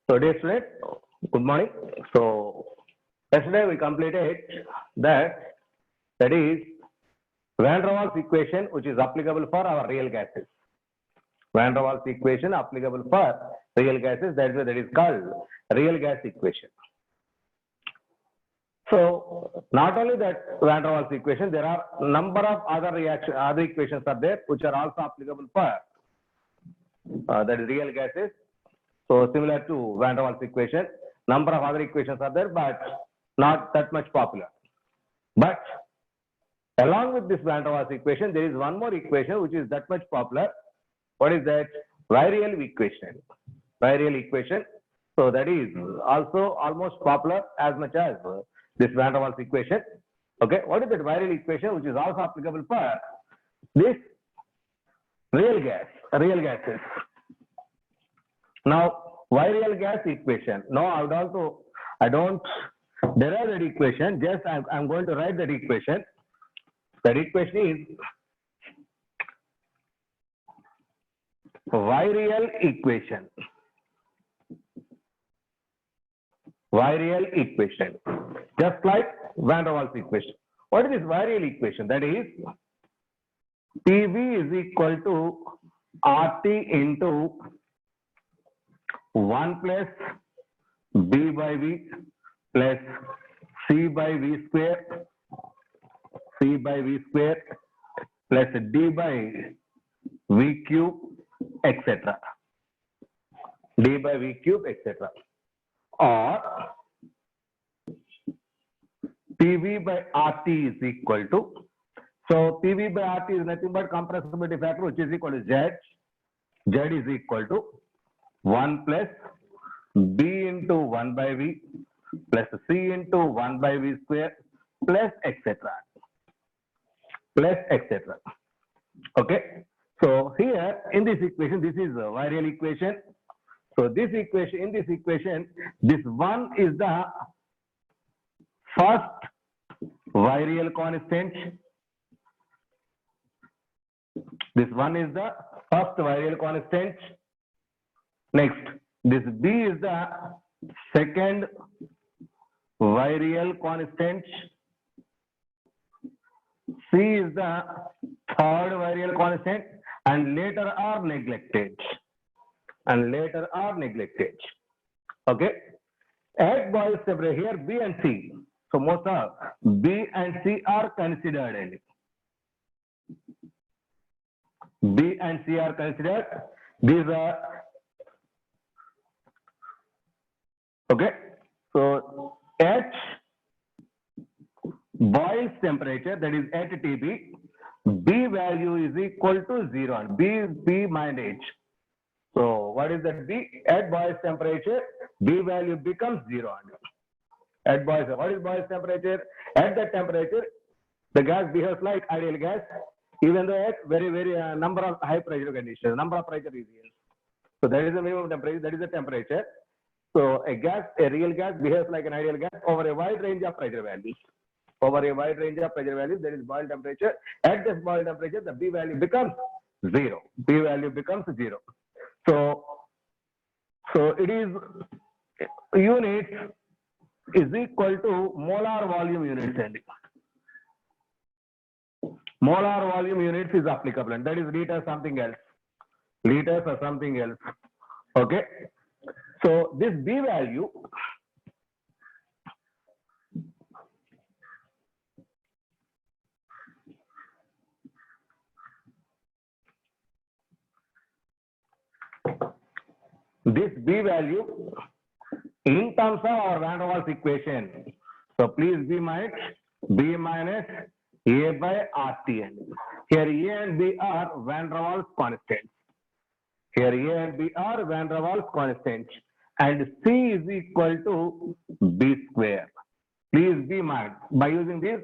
So dear student, good morning. So yesterday we completed that is Van der Waals equation which is applicable for our real gases. Van der Waals equation applicable for real gases, that is called real gas equation. So not only that Van der Waals equation, there are number of other equations are there which are also applicable for that is real gases. So similar to Van der Waals equation, number of other equations are there, but not that much popular. But along with this Van der Waals equation, there is one more equation which is that much popular. What is that? Virial equation. Virial equation. So that is also almost popular as much as this Van der Waals equation. Okay, what is that Virial equation which is also applicable for this real gases? Now, Virial gas equation. No, I don't derive that equation. Just I'm going to write that equation. That equation is virial equation. Virial equation. Just like Van der Waals equation. What is this virial equation? That is PV is equal to RT into 1 plus B by V plus C by V square plus D by V cube, etc. D by V cube, etc. Or PV by RT is equal to, so PV by RT is nothing but compressibility factor which is equal to Z. Z is equal to 1 plus B into 1 by V plus C into 1 by V square plus etc. Okay. So here in this equation, this is a virial equation. So this equation, in this equation, this one is the first virial constant. This one is the first virial constant. Next, this B is the second virial constant. C is the third virial constant, and later are neglected. Okay. At Boyle's temperature, here B and C. So most of B and C are considered. B and C are considered. These are okay. So at Boyle's temperature, that is at TB, B value is equal to 0 and B is B minus H. So what is that B? At Boyle's temperature, B value becomes 0. At Boyle's, what is Boyle's temperature? At that temperature, the gas behaves like ideal gas, even though at very number of high pressure conditions, number of pressure regions. So that is the minimum temperature, that is the temperature. So a real gas behaves like an ideal gas over a wide range of pressure values. There is Boyle temperature. At this Boyle temperature, the B value becomes 0. So it is unit is equal to molar volume units. Molar volume units is applicable, and that is liters or something else. Okay. So this B value in terms of our Van der Waals equation. So please B minus A by RT. Here A and B are Van der Waals constants. And C is equal to B square. Please be mind. By using these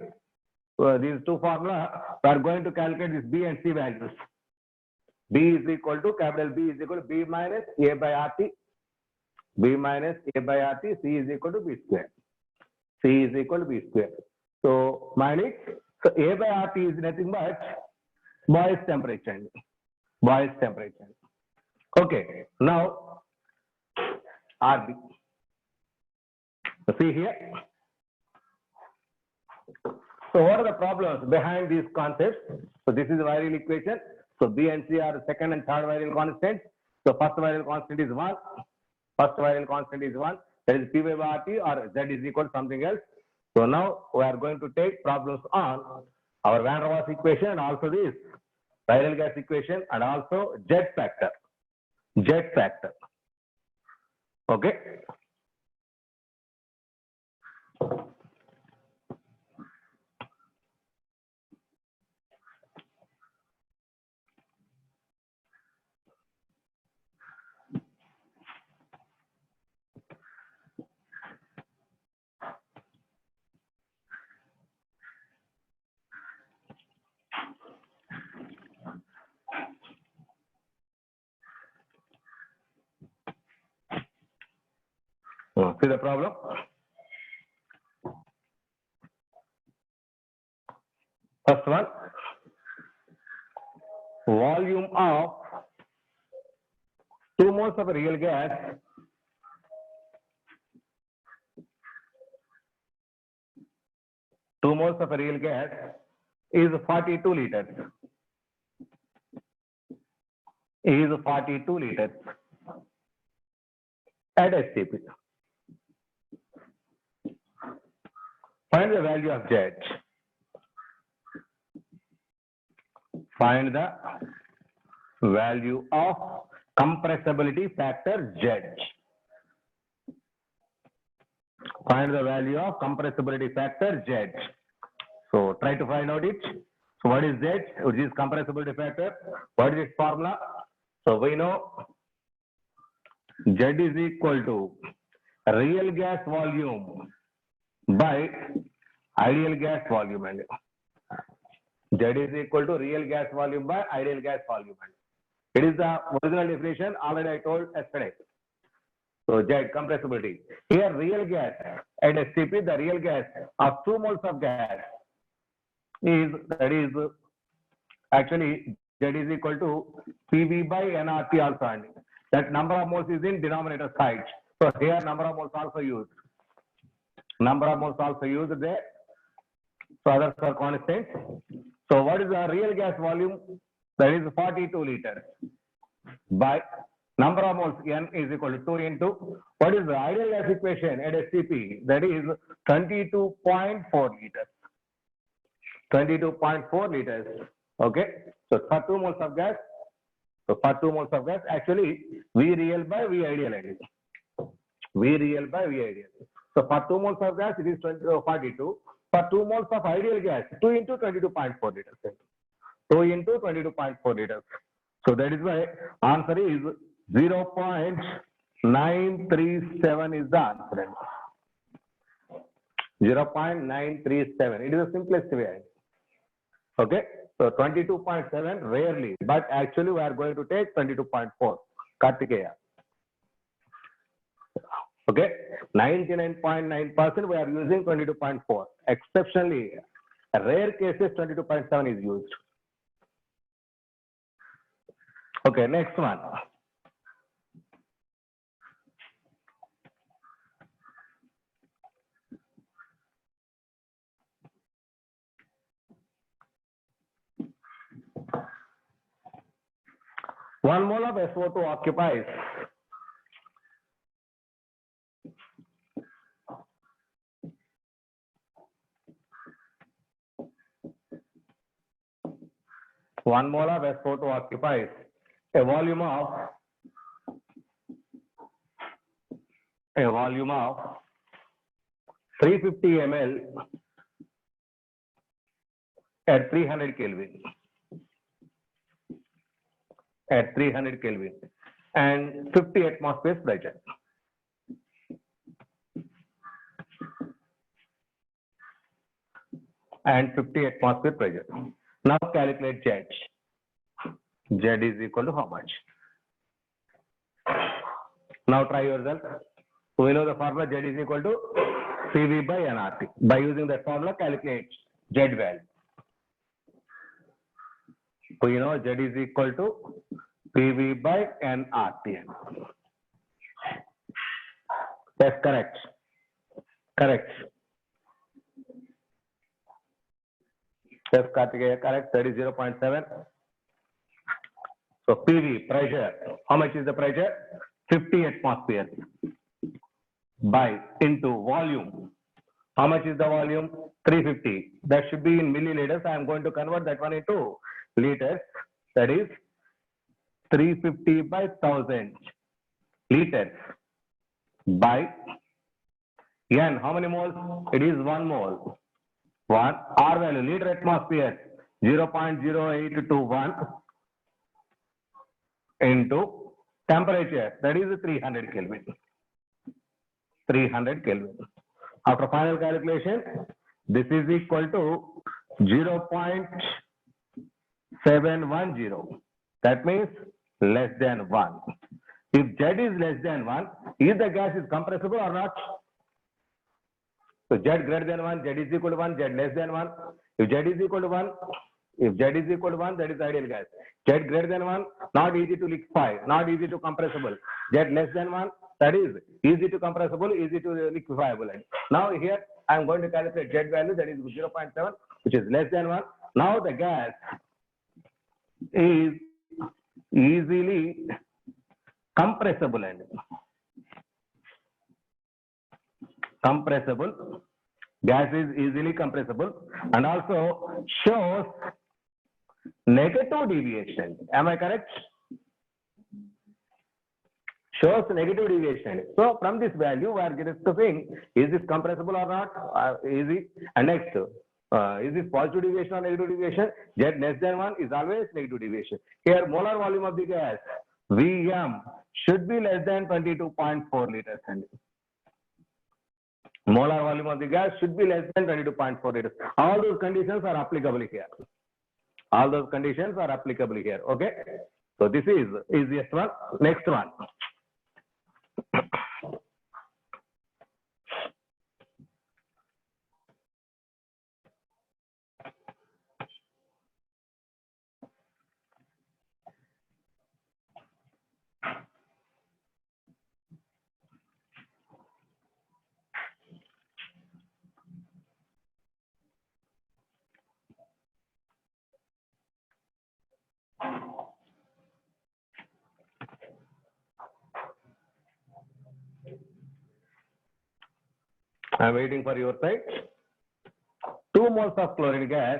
two formulas, we are going to calculate this B and C values. B is equal to B minus A by RT. C is equal to B square. So minus, so A by RT is nothing but Boyle's temperature. Okay. Now RB. See here. So what are the problems behind these concepts? So this is a virial equation. So B and C are second and third virial constants. So first virial constant is 1. First virial constant is 1. That is P by RT or Z is equal to something else. So now we are going to take problems on our Van der Waals equation and also this virial gas equation and also Z factor. Z factor. Okay. See the problem? First one, volume of 2 moles of a real gas is 42 liters. Is 42 liters at STP. Find the value of Z. Find the value of compressibility factor Z. Find the value of compressibility factor Z. So try to find out it. So what is Z? Which is compressibility factor. What is its formula? So we know Z is equal to real gas volume by ideal gas volume. And Z is equal to real gas volume by ideal gas volume. It is the original definition already I told yesterday. So Z, compressibility. Here real gas at STP, the real gas of 2 moles of gas is, that is actually Z is equal to PV by nRT also. And that number of moles is in denominator side. So here number of moles also used. Number of moles also used there. So others are constant. So what is the real gas volume? That is 42 liters by number of moles N is equal to 2 into what is the ideal gas equation at STP? That is 22.4 liters. 22.4 liters. Okay. So for 2 moles of gas. So for 2 moles of gas, actually V real by V ideal. V real by V ideal. So for 2 moles of gas, it is 42. For 2 moles of ideal gas, 2 into 22.4 liters. 2 into 22.4 liters. So that is why answer is 0.937 is the answer. 0.937. It is the simplest way. Okay. So 22.7 rarely, but actually we are going to take 22.4. Kartikeya. Okay. 99.9% we are using 22.4. Exceptionally, rare cases 22.7 is used. Okay, next one. One mole of SO2 occupies 1 mole of SO2 occupies a volume of 350 ml at 300 Kelvin. At 300 Kelvin and 50 atmosphere pressure. And 50 atmosphere pressure. Now calculate Z. Z is equal to how much? Now try yourself. So we know the formula Z is equal to PV by nRT. By using that formula, calculate Z value. So you know Z is equal to PV by nRT. Yes, correct. Correct. Yes, Kartikeya, correct. That is 0.7. So PV, pressure. How much is the pressure? 50 atmospheres by into volume. How much is the volume? 350. That should be in milliliters. I am going to convert that one into liters. That is 350 by 1000 liters by N. How many moles? It is 1 mole. 1 R value, liter atmosphere 0.0821 into temperature, that is 300 Kelvin. 300 Kelvin. After final calculation, this is equal to 0.710. That means less than 1. If Z is less than 1, is the gas is compressible or not? So Z greater than 1, Z is equal to 1, Z less than 1. If Z is equal to 1, that is ideal gas. Z greater than 1, not easy to liquefy, not easy to compressible. Z less than 1, that is easy to compressible, easy to liquefiable. Now here I am going to calculate Z value, that is 0.7, which is less than 1. Now the gas is easily compressible and compressible. Gas is easily compressible and also shows negative deviation. Am I correct? Shows negative deviation. So from this value, we are discussing is this compressible or not? Easy. And next, is this positive deviation or negative deviation? Z less than 1 is always negative deviation. Here, molar volume of the gas Vm should be less than 22.4 liters. And molar volume of the gas should be less than 22.4 liters. All those conditions are applicable here. All those conditions are applicable here. Okay. So this is easiest one. Next one. I am waiting for your side. 2 moles of chlorine gas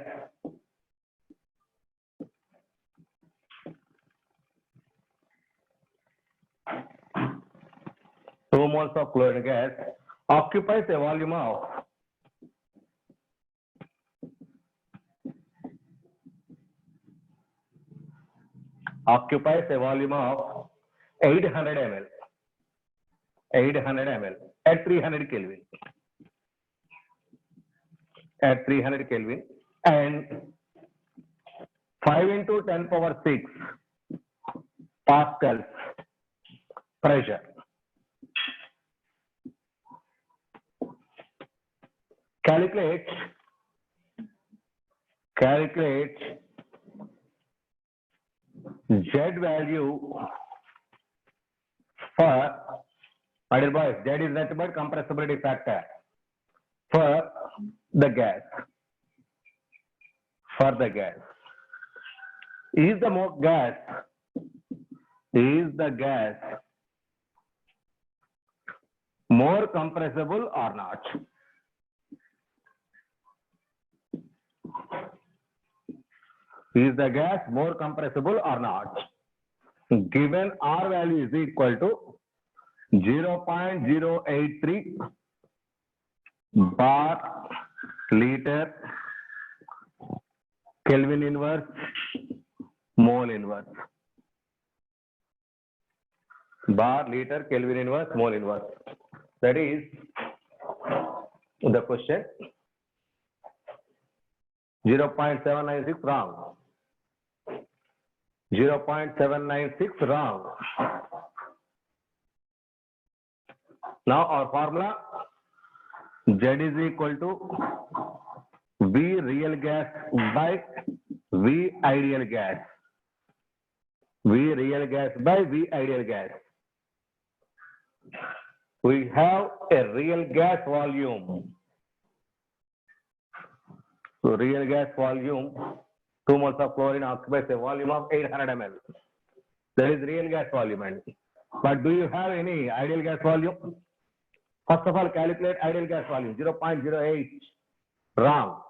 occupies a volume of 800 ml. 800 ml at 300 Kelvin. At 300 Kelvin and 5 into 10 power 6 pascals pressure. Calculate Z value for, my dear boys, Z is nothing but compressibility factor for the gas. Is the gas more compressible or not? Is the gas more compressible or not? Given R value is equal to 0.083 bar liter Kelvin inverse mole inverse. Bar liter Kelvin inverse mole inverse. That is the question. 0.796 wrong. 0.796 wrong. Now our formula Z is equal to V real gas by V ideal gas. V real gas by V ideal gas. we have a real gas volume. So real gas volume, 2 moles of chlorine occupies a volume of 800 ml. That is real gas volume. But do you have any ideal gas volume? First of all, calculate ideal gas volume, 0.08. Wrong.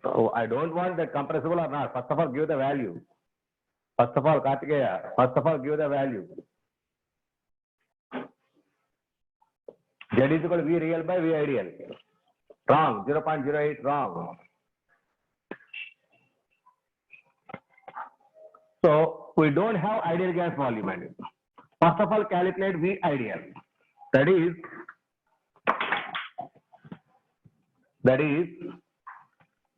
So I don't want that compressible or not. First of all, give the value. First of all, Kartikeya, first of all, give the value. Z is equal to V real by V ideal. Wrong. 0.08 wrong. So we don't have ideal gas volume. First of all, calculate V ideal. That is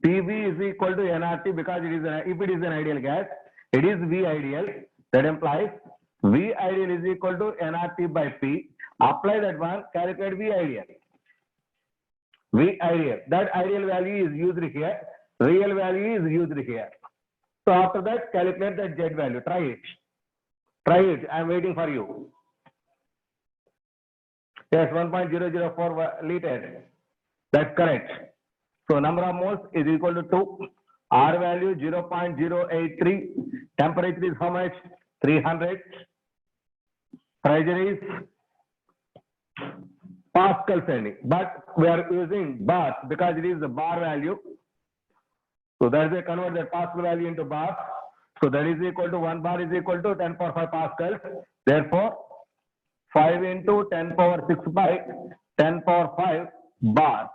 PV is equal to nRT because it is if it is an ideal gas, it is V ideal. That implies V ideal is equal to nRT by P. Apply that one, calculate V ideal. V ideal. That ideal value is used here. Real value is used here. So after that, calculate that Z value. Try it. Try it. I am waiting for you. Yes, 1.004 liters. That's correct. So number of moles is equal to 2. R value 0.083. Temperature is how much? 300. Pressure is Pascals only. But we are using bars because it is the bar value. So that is a convert that Pascal value into bars. So that is equal to 1 bar is equal to 10 power 5 pascals. Therefore, 5 into 10 power 6 by 10 power 5 bars.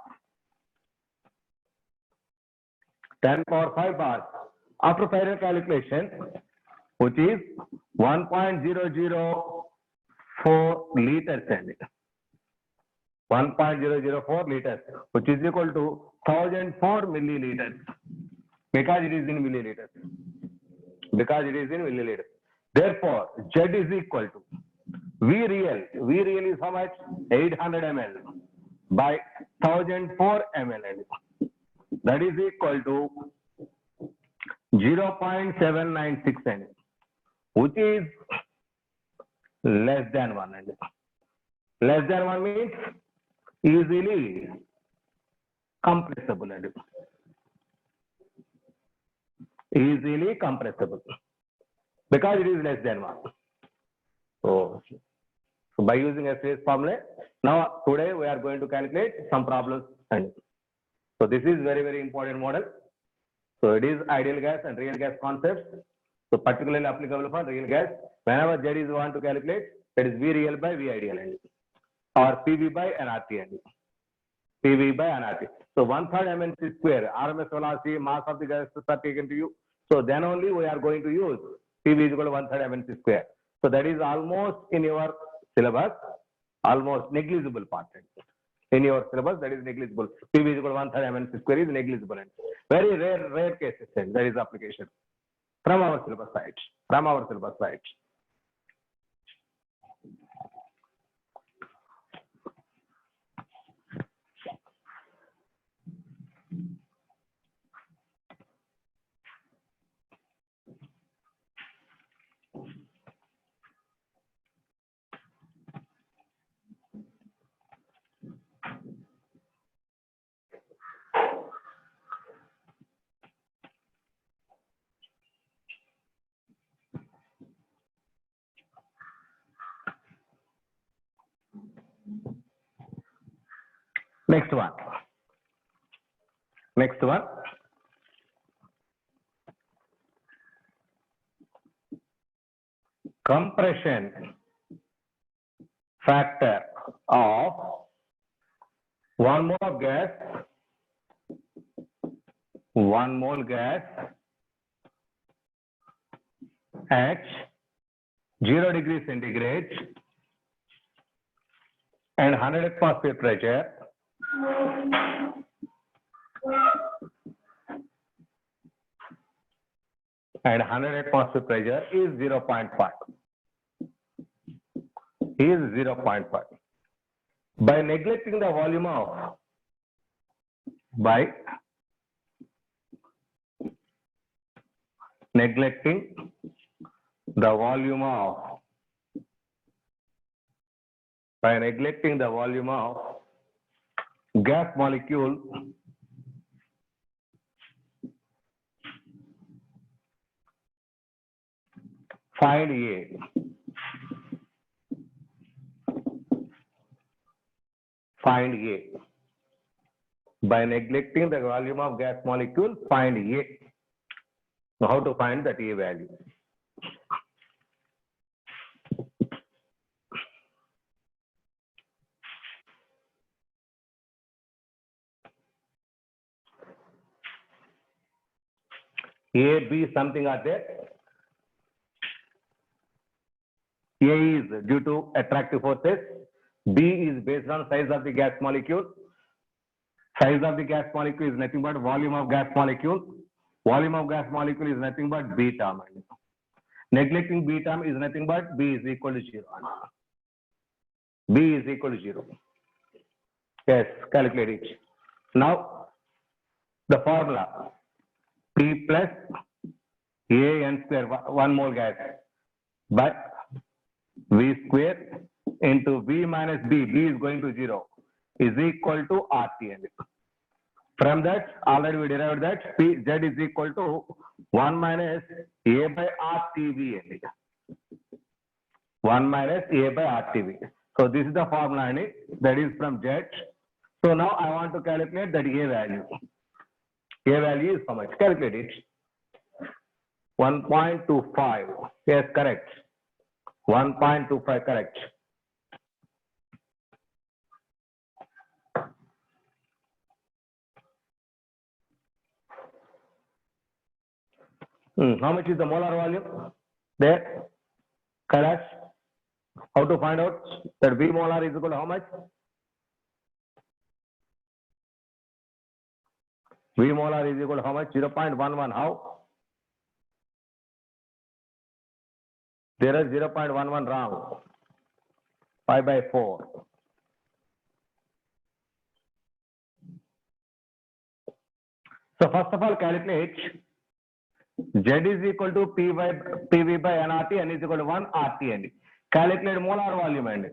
10 power 5 bars. After final calculation, which is 1.004 liters. 1.004 liters, which is equal to 1004 milliliters. Because it is in milliliters. Because it is in milliliters. Therefore, Z is equal to V real. V real is how much? 800 ml by 1004 ml. That is equal to 0.796 ml, which is less than 1 ml. Less than 1 means easily compressible. Easily compressible because it is less than 1. So by using SVS formula, now today we are going to calculate some problems. And so this is very, very important model. So it is ideal gas and real gas concepts. So particularly applicable for real gas. Whenever Z is want to calculate, that is V real by V ideal or PV by nRT. PV by nRT. So 1/3 mNc square RMS velocity mass of the gas are taken to you. So then only we are going to use PV is equal to 1/3 mNc square. So that is almost in your syllabus, almost negligible part. In your syllabus, that is negligible. PV is equal to 1/3 mNc square is negligible. Very rare cases. That is application from our syllabus side. From our syllabus side. Next one. Next one. Compression factor of 1 mole of gas, 1 mole gas at 0 degrees centigrade and 100 atmosphere pressure and 100 atmosphere pressure is 0.5. Is 0.5. By neglecting the volume of the volume of, by neglecting the volume of gas molecule find A. Find A. By neglecting the volume of gas molecule, find A. Now, how to find that A value? A, B, something are there. A is due to attractive forces. B is based on size of the gas molecule. Size of the gas molecule is nothing but volume of gas molecule. Volume of gas molecule is nothing but B term. Neglecting B term is nothing but B is equal to 0. B is equal to 0. Yes, calculate it. Now, the formula P plus AN square, 1 mole gas, by V square into V minus B, B is going to 0, is equal to RT. From that, already we derived that Z is equal to 1 minus A by RTV. 1 minus A by RTV. So this is the formula, that is from Z. So now I want to calculate that A value. A value is how much? Calculate it. 1.25. Yes, correct. 1.25, correct. How much is the molar volume? There. Correct. How to find out that V molar is equal to how much? V molar is equal to how much? 0.11. How? There is 0.11 wrong. 5 by 4. So first of all, calculate Z is equal to PV by nRT, N is equal to 1 RT. And calculate molar volume, and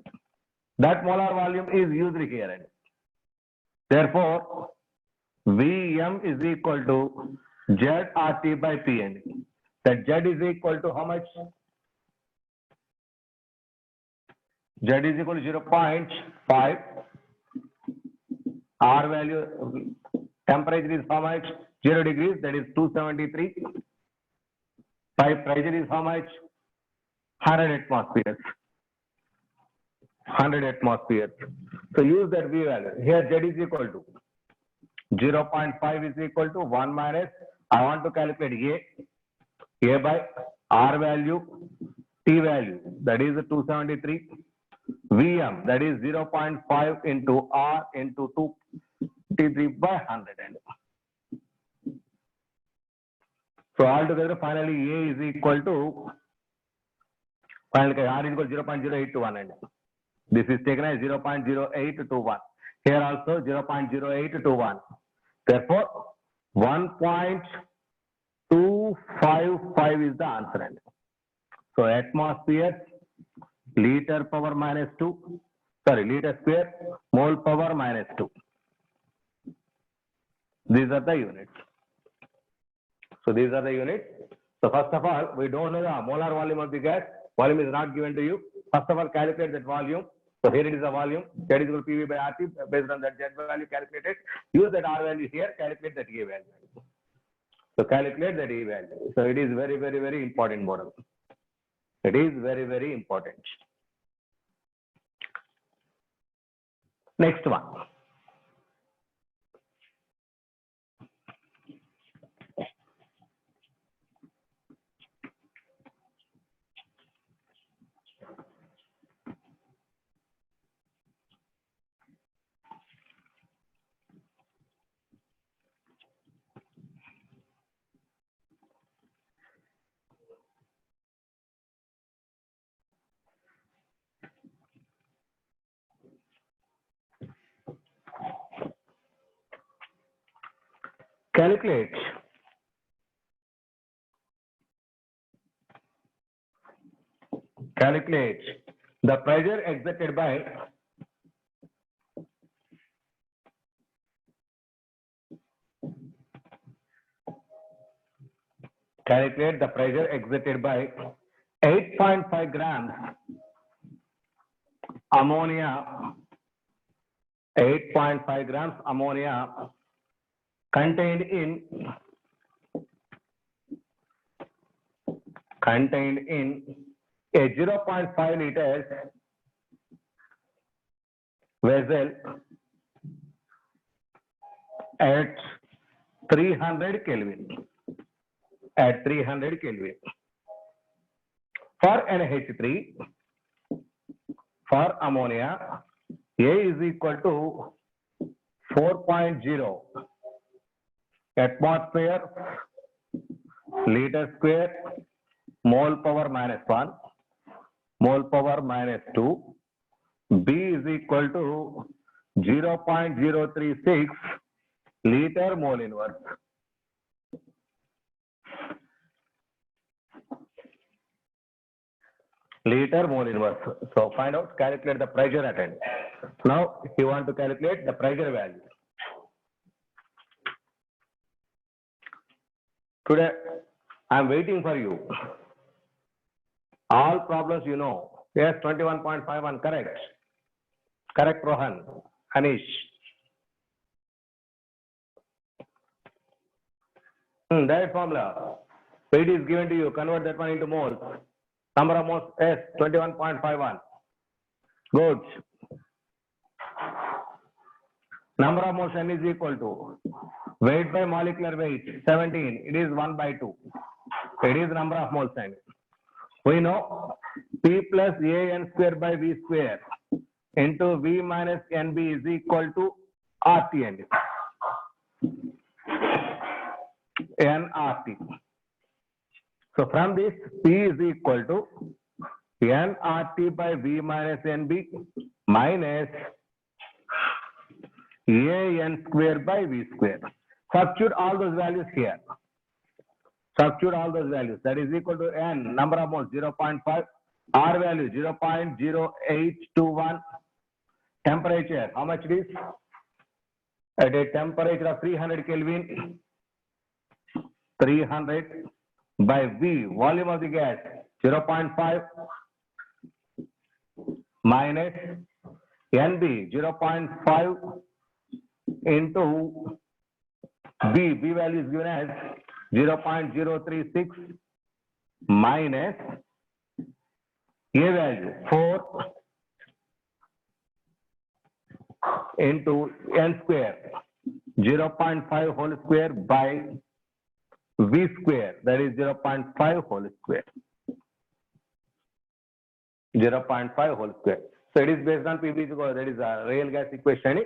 that molar volume is used here. And therefore, Vm is equal to ZRT by Pn. That Z is equal to how much? Z is equal to 0.5. R value, temperature is how much? 0 degrees, that is 273. Pipe pressure is how much? 100 atmospheres. 100 atmospheres. So use that V value. Here Z is equal to 0.5 is equal to 1 minus, I want to calculate A by R value, T value, that is 273. Vm, that is 0.5 into R into 223 by 100. So altogether, finally, A is equal to, finally, R is equal to 0.0821. This is taken as 0.0821. Here also 0.0821. Therefore, 1.255 is the answer. So atmosphere, liter power minus 2, liter square, mole power minus 2. These are the units. So these are the units. So first of all, we don't know the molar volume of the gas. Volume is not given to you. First of all, calculate that volume. So here it is the volume. Z is equal to PV by RT. Based on that Z value calculated, use that R value here, calculate that A value. So calculate that A value. So it is very, very, very important model. It is very, very important. Next one. Calculate calculate the pressure exerted by calculate the pressure exerted by 8.5 grams ammonia, 8.5 grams ammonia contained in a 0.5 liters vessel at 300 Kelvin. At 300 Kelvin. For NH3, for ammonia, A is equal to 4.0 atmosphere liter square mole power minus 1 mole power minus 2. B is equal to 0.036 liter mole inverse. Liter mole inverse. So find out, calculate the pressure at end. Now you want to calculate the pressure value. Today I am waiting for you. All problems you know. Yes, 21.51 correct. Correct, Rohan. Anish. That formula. Weight is given to you. Convert that one into moles. Number of moles S 21.51. Good. Number of moles N is equal to weight by molecular weight 17. It is 1 by 2. It is number of moles N. We know P plus A N square by V square into V minus NB is equal to RT nRT. So from this, P is equal to nRT by V minus NB minus AN square by V square. Substitute all those values here. Substitute all those values. That is equal to N, number of moles 0.5, R value 0.0821, temperature, how much it is? At a temperature of 300 Kelvin, 300 by V, volume of the gas 0.5 minus NB 0.5 into B, B value is given as 0.036 minus A value 4 into N square 0.5 whole square by V square, that is 0.5 whole square. 0.5 whole square. So it is based on PV, that is a real gas equation.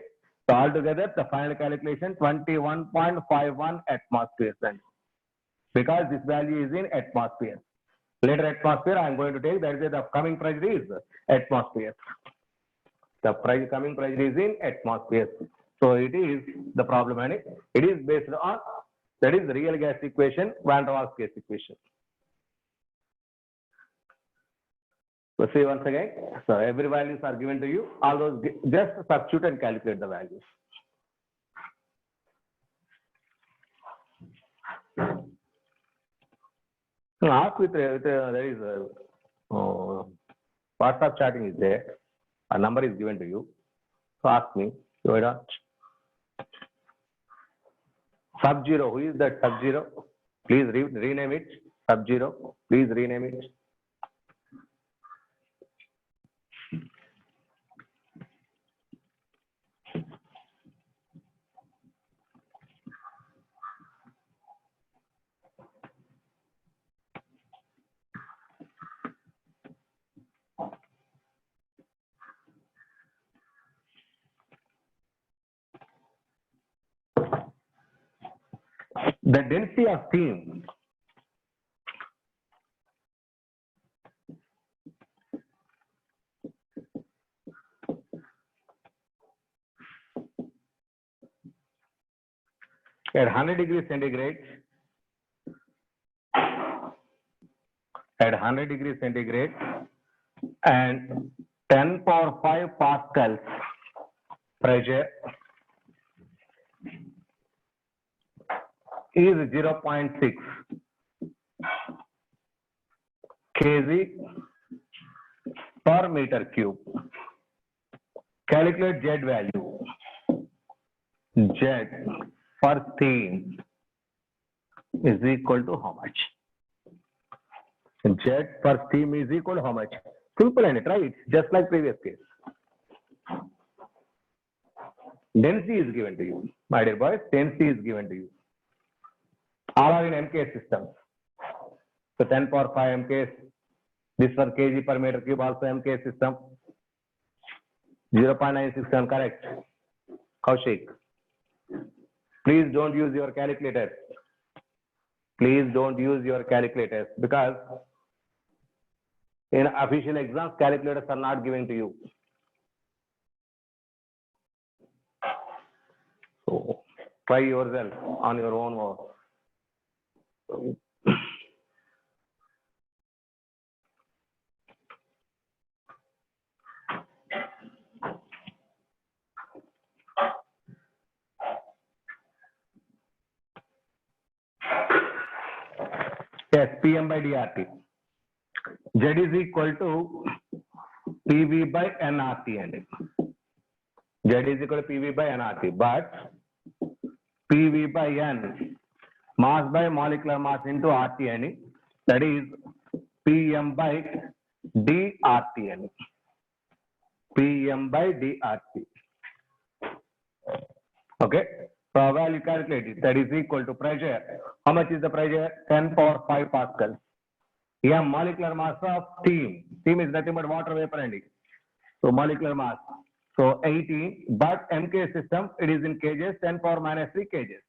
So altogether the final calculation 21.51 atmospheres. Because this value is in atmosphere. Later atmosphere I am going to take, that is the coming pressure is atmosphere. The coming pressure is in atmosphere. So it is the problem and it is based on, that is the real gas equation, Van der Waals gas equation. So see once again, so every values are given to you, all those just substitute and calculate the values. Ask with there is WhatsApp chatting is there, a number is given to you. So ask me, Sub-zero, who is that Sub-zero? Please rename it. Sub-zero, please rename it. The density of steam at 100 degrees centigrade, at 100 degrees centigrade, and 10 power 5 pascals pressure is 0.6 kg per meter cube. Calculate Z value. Z for steam is equal to how much? Z for steam is equal to how much? Simple and it, right? Just like previous case. Density is given to you, my dear boys. Density is given to you. All are in MK systems. So 10 power 5 MK. This for kg per meter cube also MK system. 0.967 correct. Kaushik. Please don't use your calculators. Please don't use your calculators because in official exams, calculators are not given to you. So try yourself on your own work. Yes, PM by DRT. Z is equal to PV by nRT and Z is equal to PV by nRT, but PV by N, mass by molecular mass into RT and that is PM by DRT and PM by DRT. Okay, so value calculated, that is equal to pressure. How much is the pressure? 10 power 5 pascals. Yeah, molecular mass of steam. Steam is nothing but water vapor and so molecular mass. So 18, but MK system, it is in kgs, 10 power minus 3 kgs.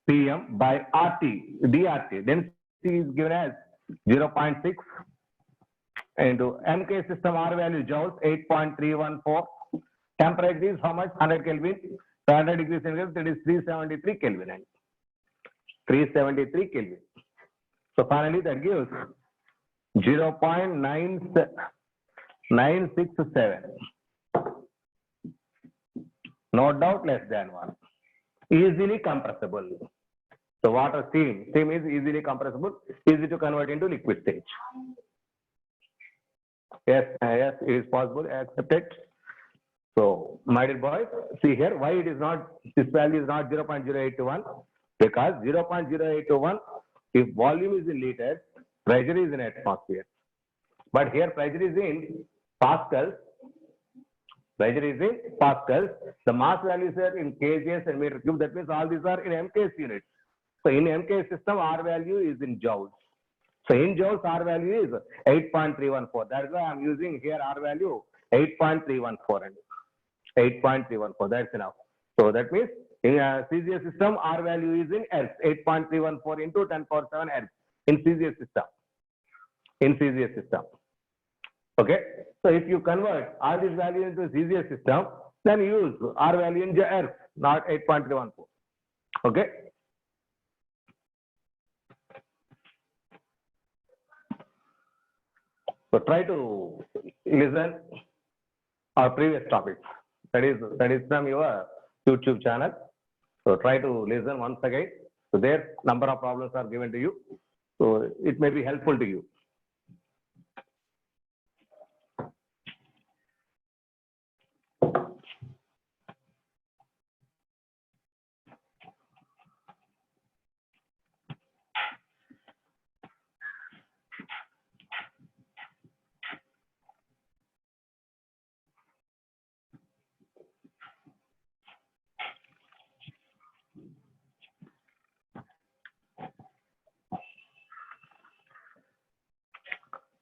PM by RT, DRT. Then C is given as 0.6 into MK system R value joules, 8.314. Temperature is how much? 100 Kelvin. 500 degrees centigrade, that is 373 Kelvin. And 373 Kelvin. So finally that gives 0.967. No doubt less than 1. Easily compressible. So water steam is easily compressible, easy to convert into liquid stage. Yes, yes, it is possible, accept it. So, my dear boys, see here, why it is not, this value is not 0.0821, because 0.0821, if volume is in liters, pressure is in atmosphere. But here pressure is in pascals, the mass values are in kgs and meter cube, that means all these are in MKS units. So, in MKS system, R value is in joules. So, in joules, R value is 8.314. That is why I am using here R value 8.314. 8.314, that's enough. So that means in a CGS system, R value is in Hertz, 8.314 into 10 power 7 Hertz in CGS system. Okay. So if you convert all this value into CGS system, then use R value in Hertz, not 8.314. Okay. So try to listen our previous topics. That is from your YouTube channel. So try to listen once again. So there number of problems are given to you. So it may be helpful to you.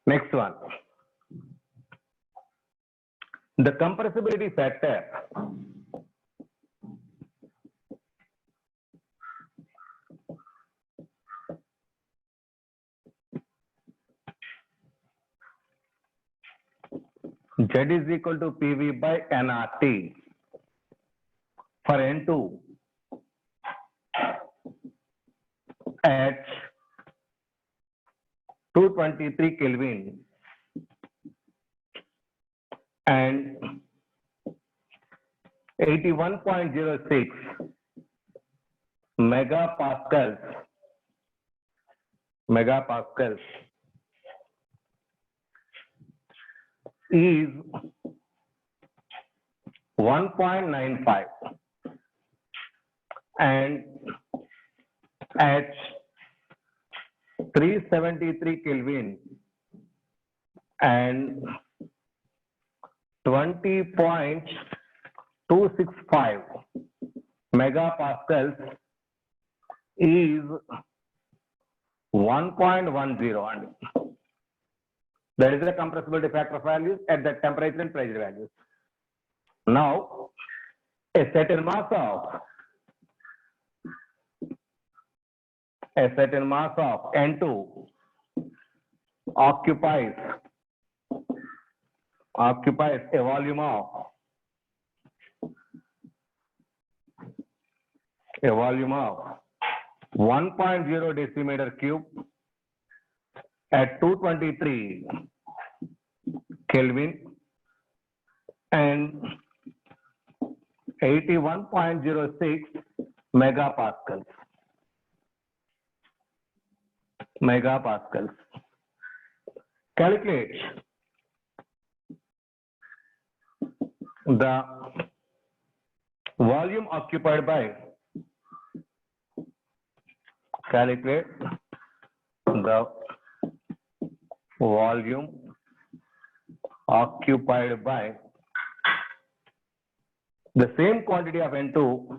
Next one. The compressibility factor Z is equal to PV by nRT for N2 at 223 Kelvin and 81.06 megapascals is 1.95, and at 373 Kelvin and 20.265 megapascals is 1.10, and that is the compressibility factor values at the temperature and pressure values. Now, a certain mass of N2 occupies a volume of 1.0 decimeter cube at 223 Kelvin and 81.06 megapascals. Calculate the volume occupied by the same quantity of N2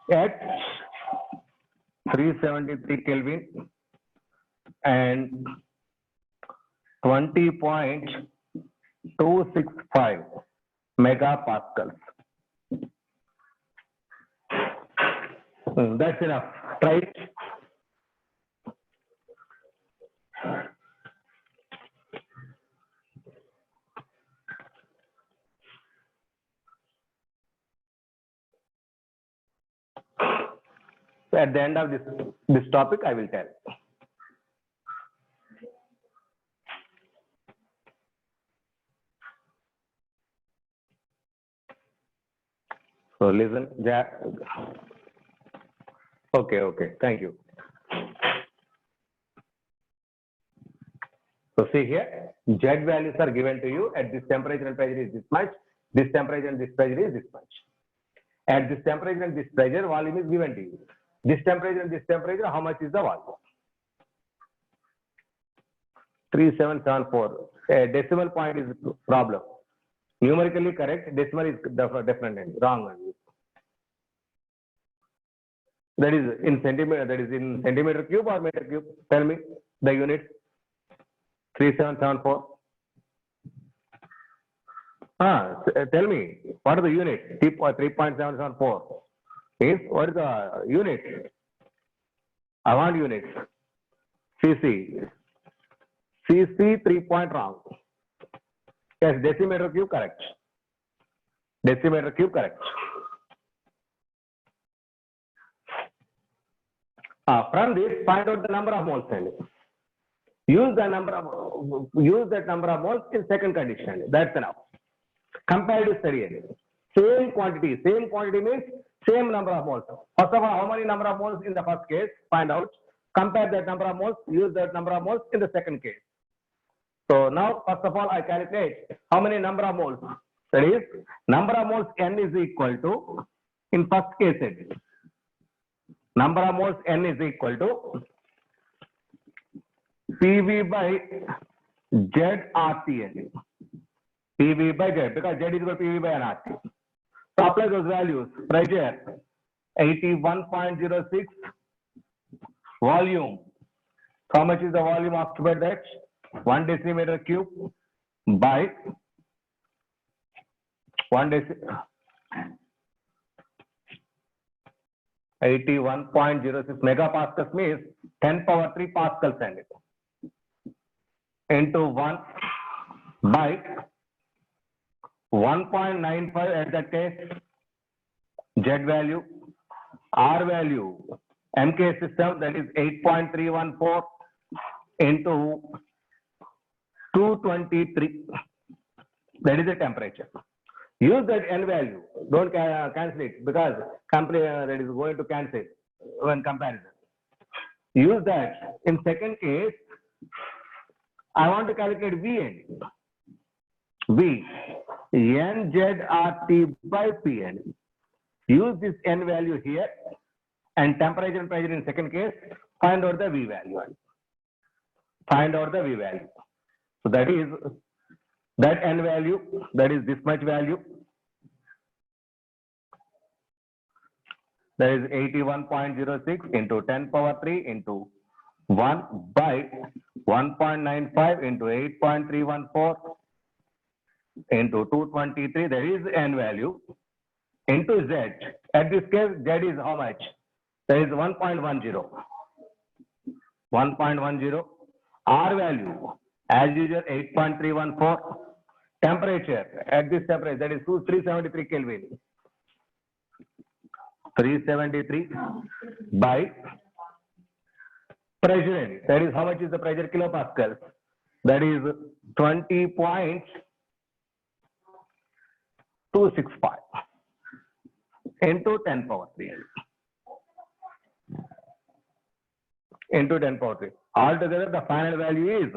at 373 Kelvin and 20.265 megapascals. That's enough. Try it. So at the end of this topic, I will tell. So listen, okay, thank you. So see here, Z values are given to you. At this temperature and pressure is this much. This temperature and this pressure is this much. At this temperature and this pressure, volume is given to you. This temperature and this temperature, how much is the volume? 3774. A decimal point is problem. Numerically correct, decimal is different and wrong. That is in centimeter cube or meter cube? Tell me the unit. 3774. Tell me, what is the unit? 3.774 is, what is the unit? I want units. CC 3 point wrong. Yes, decimeter cube correct. From this, find out the number of moles and use that number of moles in second condition. That's enough. Comparative study. Same quantity means same number of moles. First of all, how many number of moles in the first case? Find out. Compare that number of moles. Use that number of moles in the second case. So now, first of all, I calculate how many number of moles. That is, number of moles N is equal to, in first case, number of moles N is equal to PV by ZRT. PV by Z, because Z is equal to PV by NRT. So apply those values. Pressure 81.06, volume. How much is the volume occupied? That 1 decimeter cube by 81.06 megapascals means 10 power 3 pascals and it. into 1 by 1.95 at that case, Z value, R value, MK system, that is 8.314 into 223, that is the temperature. Use that N value, don't cancel it because that is going to cancel when comparison. Use that. In second case, I want to calculate Vn. V, NZRT by Pn. Use this N value here and temperature and pressure in second case, find out the V value. Find out the V value. So that is that N value, that is this much value. That is 81.06 into 10 power 3 into 1 by 1.95 into 8.314 into 223, that is N value, into Z. At this case, Z is how much? That is 1.10. 1.10. R value, as usual, 8.314. Temperature, at this temperature, that is 373 Kelvin. 373 by pressure, that is how much is the pressure, kilopascal, that is 20.265 into 10 power 3 into 10 power 3. Altogether the final value is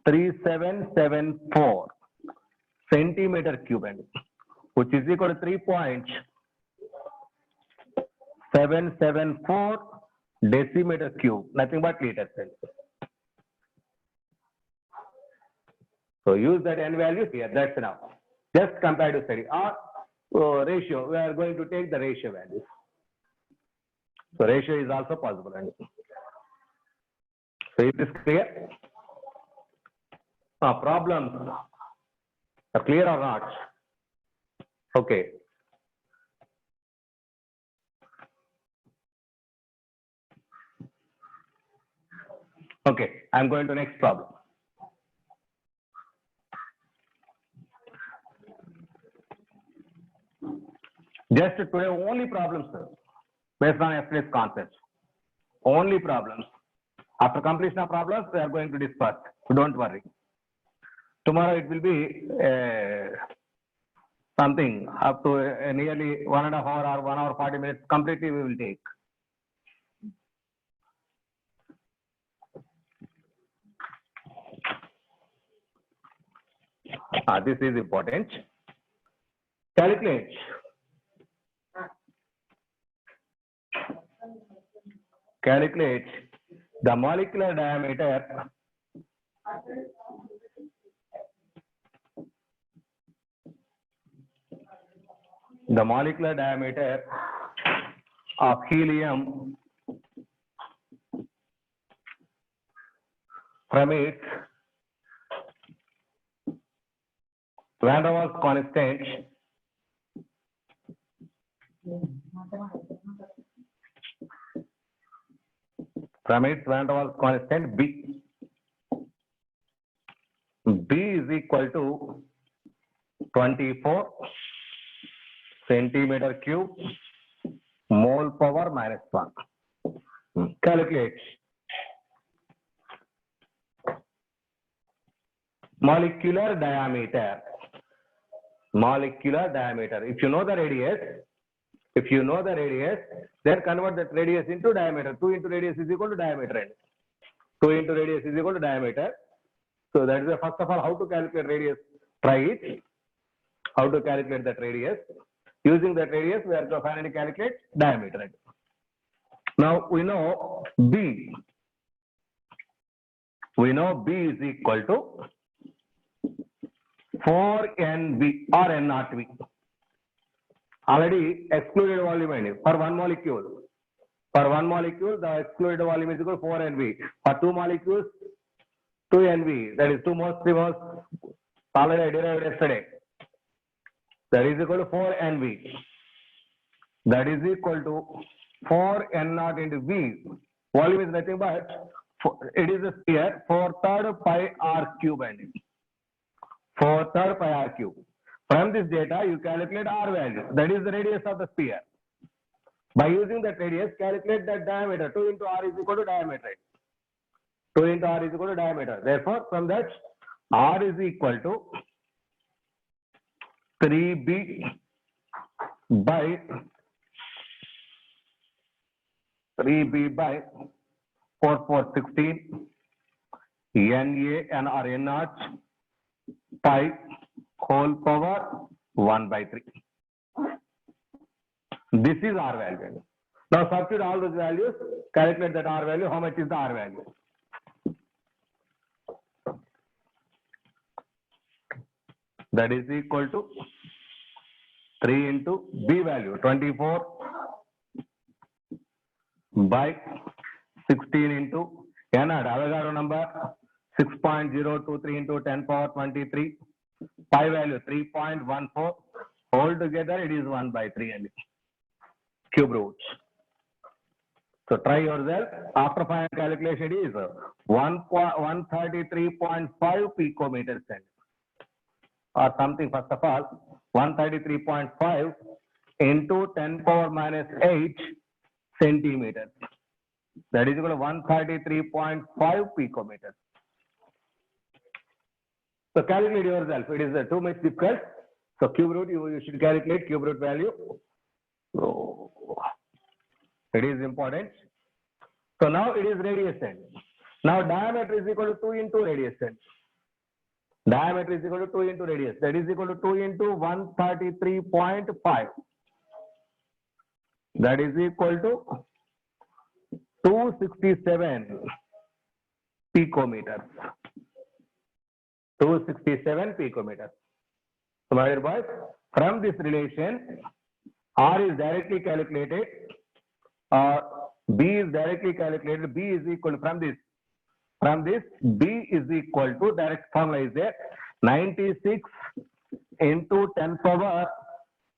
3774 centimeter cube, which is equal to 3.774 decimeter cube, nothing but liters. So use that N value here, that's enough. Just comparative study or ratio, we are going to take the ratio values. So ratio is also possible. So is this clear? Problems are clear or not? Okay. Okay, I'm going to next problem. Just today only problems, sir, based on yesterday's concepts. Only problems. After completion of problems, we are going to discuss. So don't worry. Tomorrow it will be something up to nearly 1.5 hours or 1 hour 40 minutes completely we will take. This is important. Calculate the molecular diameter of helium from its van der Waals constant B. B is equal to 24 centimeter cube mole power minus 1. Calculate molecular diameter. If you know the radius, then convert that radius into diameter. 2 into radius is equal to diameter. 2 into radius is equal to diameter. So that is the first of all how to calculate radius. Try it. How to calculate that radius. Using that radius, we are to finally calculate diameter. Now we know B. We know B is equal to 4NV or N0V. Already excluded volume for one molecule. For one molecule, the excluded volume is equal to 4NV. For two molecules, 2NV. That is 2 moles, 3 moles. Already I derived yesterday. That is equal to 4NV. That is equal to 4N0 into V. Volume is nothing but It is a sphere 4/3 pi r cube and 4/3 pi r cube. From this data, you calculate r value. That is the radius of the sphere. By using that radius, calculate the diameter. 2 into r is equal to diameter. 2 into r is equal to diameter. Therefore, from that, r is equal to 3b by 4416 NA and R N naught pi whole power 1/3. This is R value. Now substitute all those values, calculate that R value. How much is the R value? That is equal to 3 into B value, 24 by 16 into N, Avogadro number 6.023 into 10 power 23, pi value 3.14, all together it is 1/3 and cube roots. So try yourself. After final calculation, it is 133.5 picometers or something. First of all, 133.5 into 10 power minus 8 centimeters. That is equal to 133.5 picometers. So calculate yourself. It is too much difficult. So cube root, you should calculate cube root value. So it is important. So now it is radius end. Now diameter is equal to 2 into radius end. Diameter is equal to 2 into radius. That is equal to 2 into 133.5. That is equal to 267 picometers. 267 picometers. So my dear boys, from this relation, R is directly calculated, or B is directly calculated. B is equal to, from this, B is equal to, direct formula is there, 96 into 10 power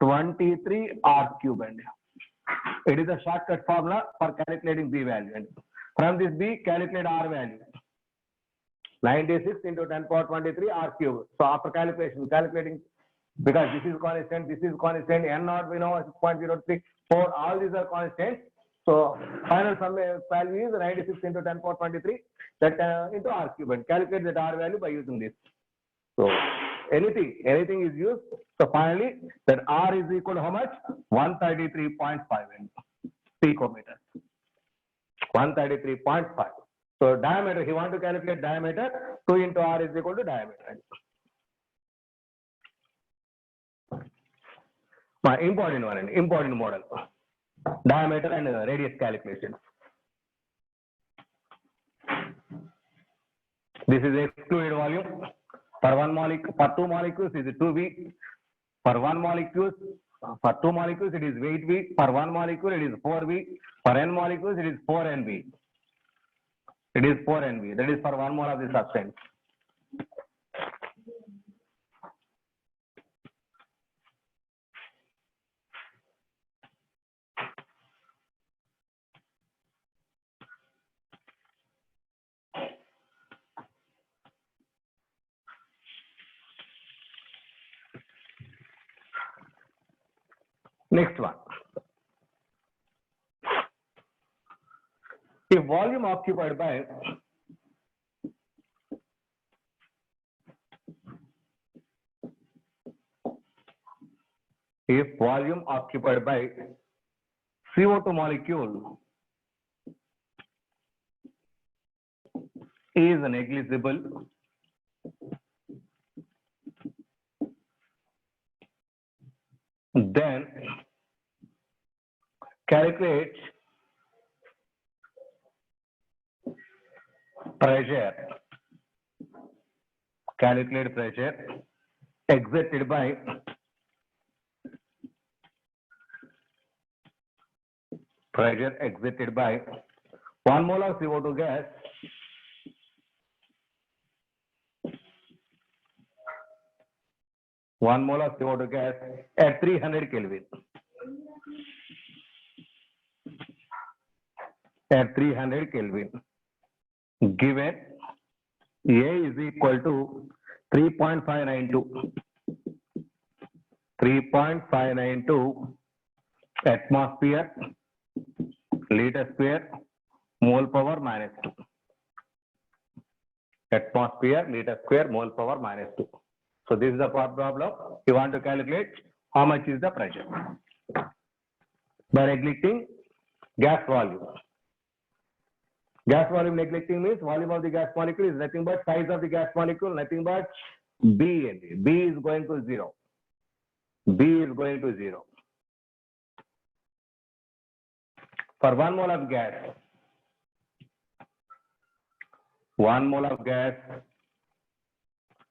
23 R cube. And it is a shortcut formula for calculating B value. And from this B, calculate R value. 96 into 10 power 23 R cube. So after calculating, because this is constant, N naught we know 6.034, all these are constants. So final sum value is 96 into 10 power 23 that into R cube, and calculate that R value by using this. So anything is used. So finally that R is equal to how much? 133.5 picometers. 133.5. So diameter, he want to calculate diameter, 2 into R is equal to diameter. My important one, important model. Diameter and radius calculations. This is excluded volume. For one molecule, for two molecules is 2V. For one molecule, for two molecules it is 8V. For one molecule it is 4V. For n molecules it is 4NV. It is 4NV. That is for 1 mole of the substance. Next one. If volume occupied by CO2 molecule is negligible, then calculate pressure exerted by pressure exerted by 1 mole of CO2 gas at 300 Kelvin. At 300 Kelvin. given A is equal to 3.592 atmosphere liter square mole power minus 2. Atmosphere liter square mole power minus 2. So this is the problem. You want to calculate how much is the pressure by neglecting gas volume. Gas volume neglecting means volume of the gas molecule is nothing but size of the gas molecule, nothing but B. B is going to 0. B is going to 0. For 1 mole of gas, 1 mole of gas,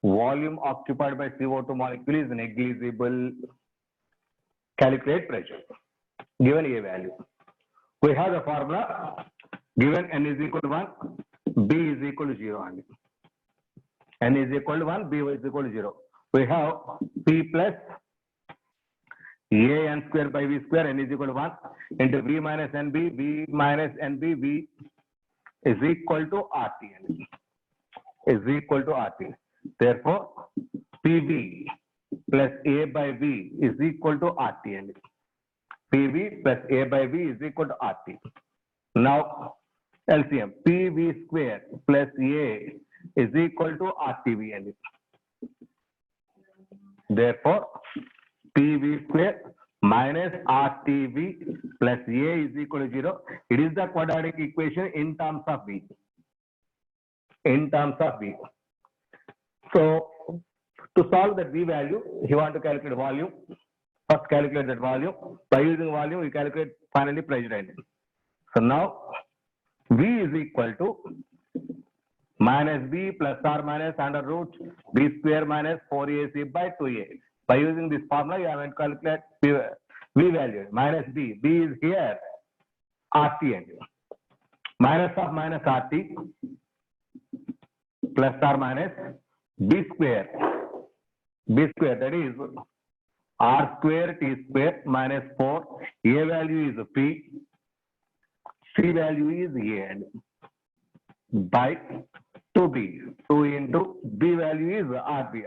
volume occupied by CO2 molecule is negligible. Calculate pressure. Given A value. We have the formula. Given N is equal to 1, B is equal to 0 only. N is equal to 1, B is equal to 0. We have P plus A N square by V square, N is equal to 1 into V minus NB, V minus NB, V is equal to RT. Is equal to RT. Therefore, PV plus A by V is equal to RT. PV plus A by V is equal to RT. Now, LCM, PV square plus A is equal to RTV. Therefore, PV square minus RTV plus A is equal to 0. It is the quadratic equation in terms of V. In terms of V. So, to solve that V value, you want to calculate volume. First calculate that volume. By using volume, you calculate finally pressure. So now, V is equal to minus B plus or minus under root B square minus 4AC by 2A. By using this formula, you have to calculate V value. Minus B. B is here. RT. Minus of minus RT plus or minus B square. B square, that is R square T square minus 4. A value is P. C value is A by 2B. 2 into B value is RT.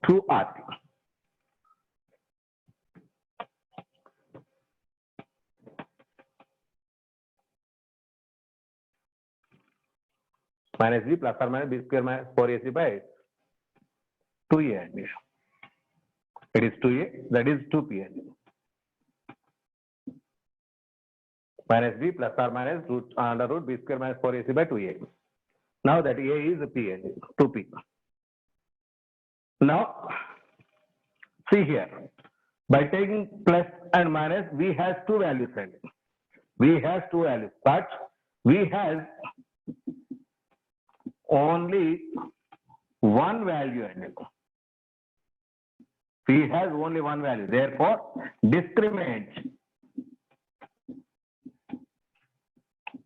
2 RT. Minus B plus or minus B square minus 4AC by 2A. It is 2A, that is 2P. Minus B plus or minus root under root B square minus 4AC by 2A. Now that A is P, 2P. Now, see here, by taking plus and minus, V has two values. V has two values, but V has only one value. V has only one value. Therefore, discriminant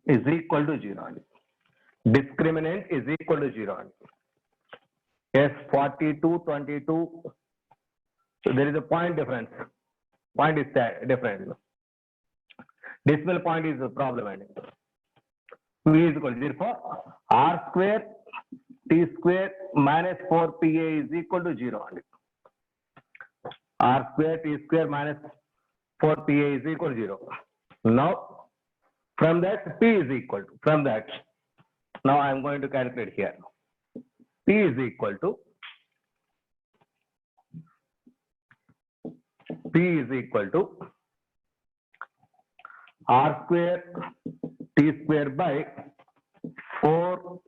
is equal to 0. Discriminant is equal to 0. Yes, 42, 22. So there is a point difference. Point is different. Decimal point is a problem. V is equal to 0. Therefore, R square T square minus 4PA is equal to 0. R square T square minus 4PA is equal to 0. Now, from that, P is equal to, from that, now I am going to calculate here. P is equal to, R square T square by 4A.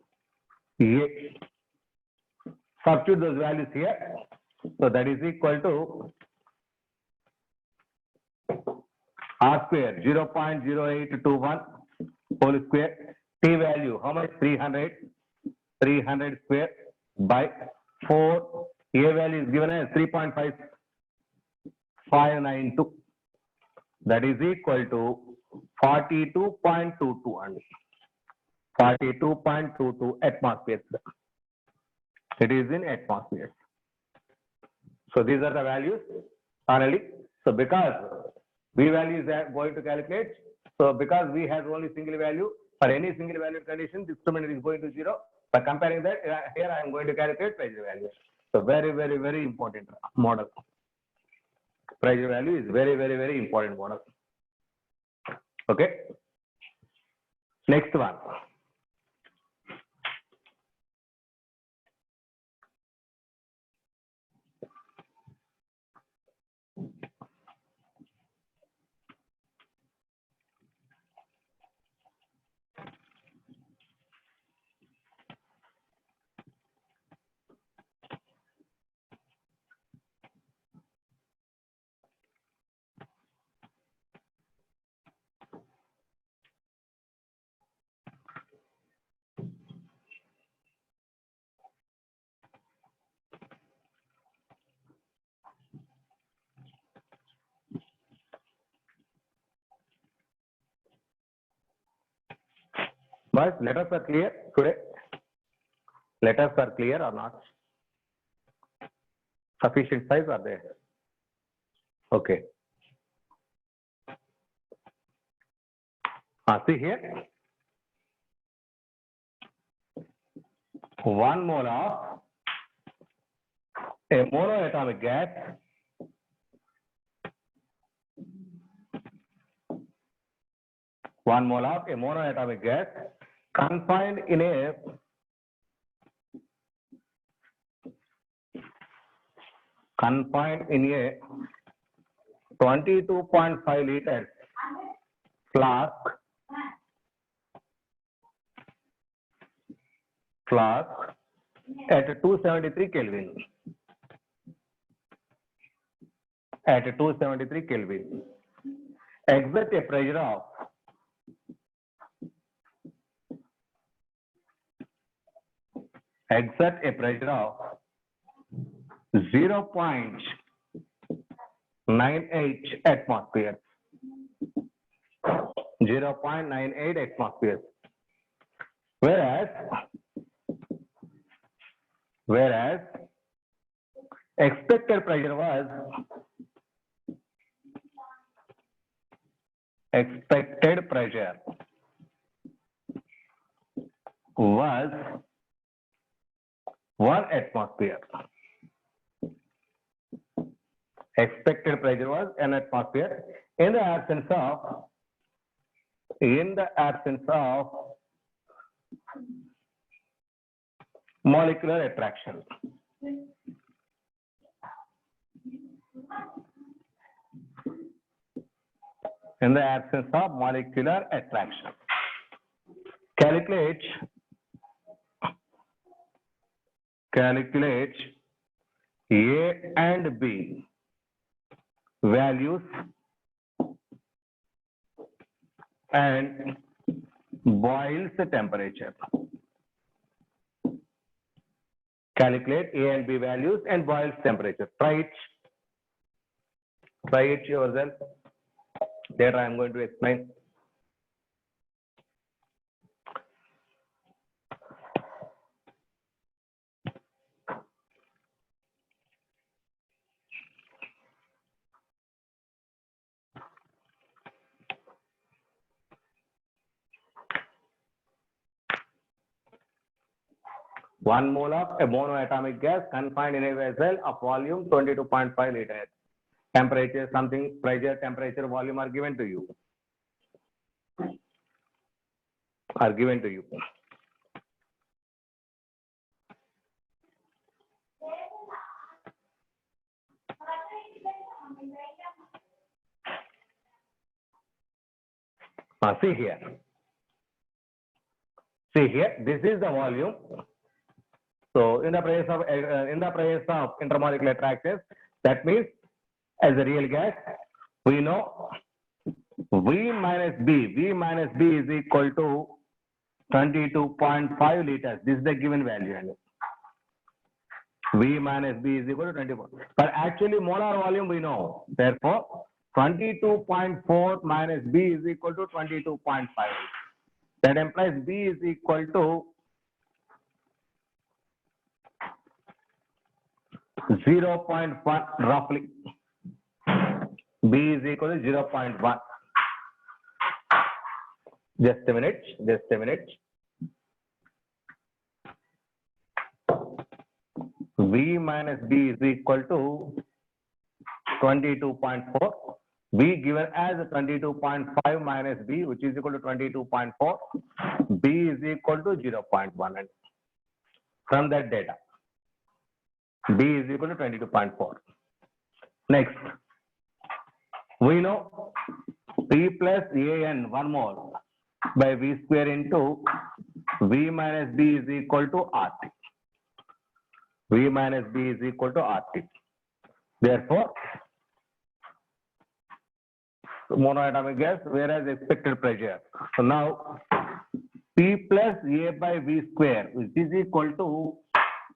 Substitute those values here. So that is equal to R square 0.0821 whole square. T value, how much? 300. 300 square by 4. A value is given as 3.592. That is equal to 42.22 only. 42.22 atmospheres. It is in atmospheres. So these are the values finally. So because V value is going to calculate So because V has only single value, for any single valued condition, this discriminant is going to 0. By comparing that, here I am going to calculate pressure value. So very important model. Pressure value is very important model. Okay. Next one. But letters are clear today? Letters are clear or not? Sufficient size are there? Okay. See here. 1 mole of a monoatomic gas confined in a 22.5 liters flask at 273 Kelvin. At 273 Kelvin. Exert a pressure of 0.98 atmosphere. 0.98 atmosphere. Whereas expected pressure was 1 atmosphere. Expected pressure was 1 atmosphere in the absence of molecular attraction. In the absence of molecular attraction. Calculate A and B values and Boyle's temperature. Calculate A and B values and Boyle's temperature. Try it yourself. Later I am going to explain. One mole of a monoatomic gas confined in a vessel of volume 22.5 liters. Temperature, something, pressure, temperature, volume are given to you. See here, this is the volume. So in the presence of intermolecular attractors, that means as a real gas, we know V minus B is equal to 22.5 liters. This is the given value. V minus B is equal to 24. But actually molar volume we know. Therefore, 22.4 minus B is equal to 22.5. That implies B is equal to 0.1 roughly. B is equal to 0.1. Just a minute. Just a minute. V minus B is equal to 22.4. V given as 22.5 minus B, which is equal to 22.4. B is equal to 0.1. And from that data, B is equal to 22.4. Next, we know P plus AN, one more, by V square into V minus B is equal to RT. V minus B is equal to RT. Therefore, monoatomic gas, whereas expected pressure. So now, P plus A by V square, which is equal to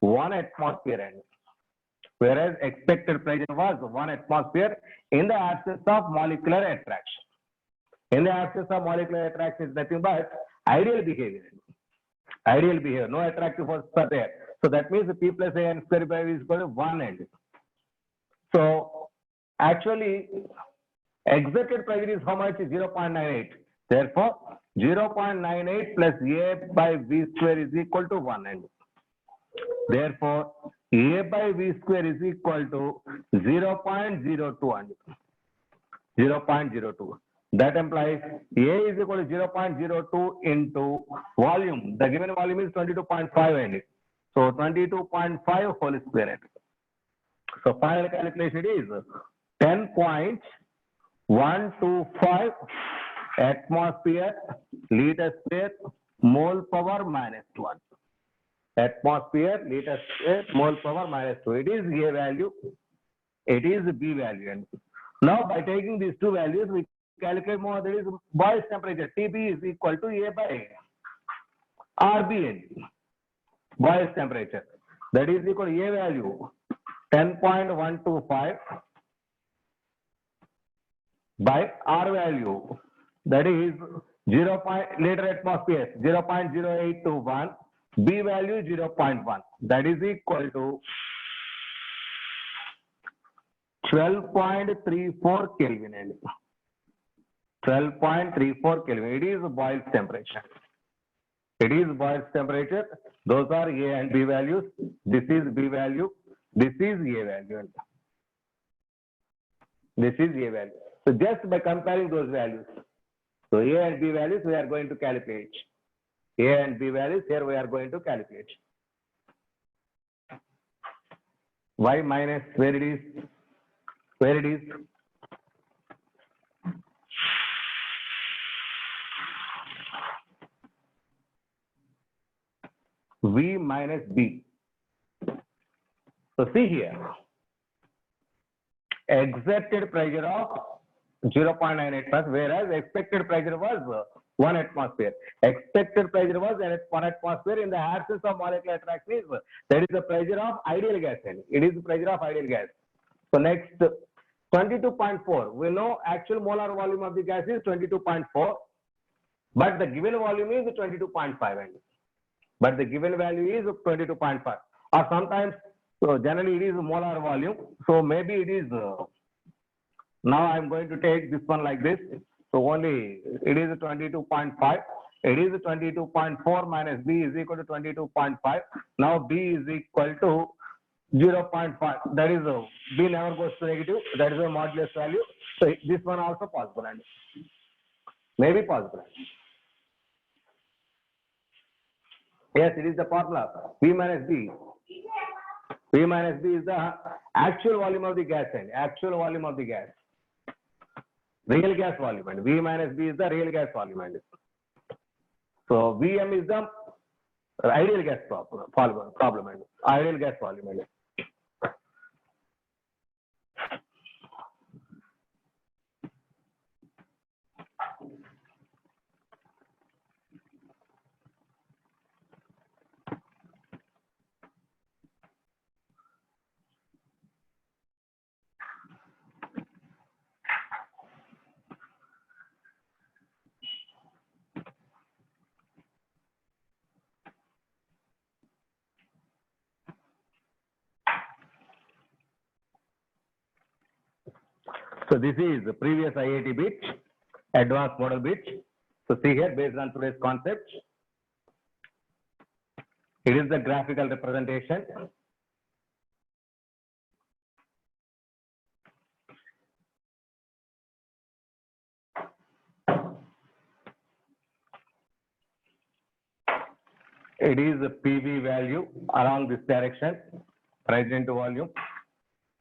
1 atmosphere, and whereas expected pressure was 1 atmosphere in the absence of molecular attraction. In the absence of molecular attraction is nothing but ideal behavior. Ideal behavior, no attractive forces are there. So that means the P plus A n square by V is equal to 1 end. So actually, exerted pressure is how much? 0.98. Therefore, 0.98 plus A by V square is equal to 1 end. Therefore, A by V square is equal to 0.02 and 0.02. That implies A is equal to 0.02 into volume. The given volume is 22.5 and so 22.5 whole square. So final calculation is 10.125 atmosphere liter square mole power minus 1. Atmosphere liter square mole power minus 2. It is A value. It is B value. And now by taking these two values, we calculate more. That is Boyle's temperature. TB is equal to A by RBN. Boyle's temperature. That is equal to A value 10.125 by R value. That is 0. Liter atmosphere 0.0821. B value 0.1. That is equal to 12.34 Kelvin. 12.34 Kelvin. It is Boyle's temperature. It is Boyle's temperature. Those are A and B values. This is B value. This is A value. This is A value. So just by comparing those values, so A and B values we are going to calculate. A and B values here we are going to calculate. Y minus where it is? Where it is? V minus B. So see here, exerted pressure of 0.98 plus, whereas expected pressure was 1 atmosphere. Expected pressure was 1 atmosphere in the absence of molecular attraction. That is the pressure of ideal gas. It is the pressure of ideal gas. So next, 22.4. We know actual molar volume of the gas is 22.4, but the given volume is 22.5. But the given value is 22.5. Or sometimes, so generally it is molar volume. So maybe it is, now I am going to take this one like this. So only it is 22.5. It is 22.4 minus B is equal to 22.5. Now B is equal to 0.5. That is, B never goes to negative. That is a modulus value. So this one also possible. And maybe possible. Yes, it is the formula. V minus B. V minus B is the actual volume of the gas. And actual volume of the gas. Real gas volume. And V minus B is the real gas volume. And so Vm is the ideal gas problem. And ideal gas volume. And so this is the previous IIT bit, advanced model bit. So see here, based on today's concept, it is the graphical representation. It is a PV value along this direction, price into volume.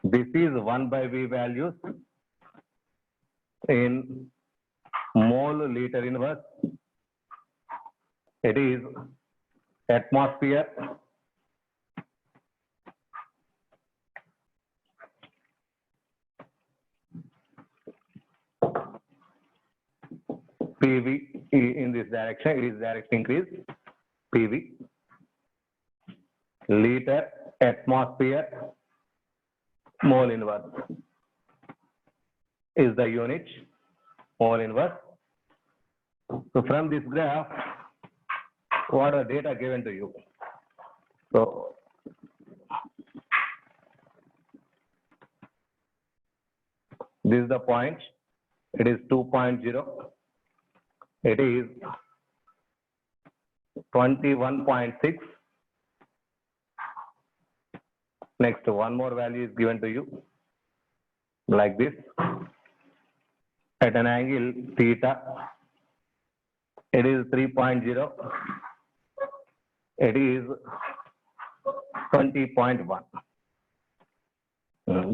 This is 1 by V values in mole liter inverse. It is atmosphere. PV in this direction, it is direct increase. PV, liter, atmosphere, mole inverse is the unit, mole inverse. So from this graph, what are the data given to you? So this is the point, it is 2.0, it is 21.6. Next, one more value is given to you, like this, at an angle theta, it is 3.0, it is 20.1.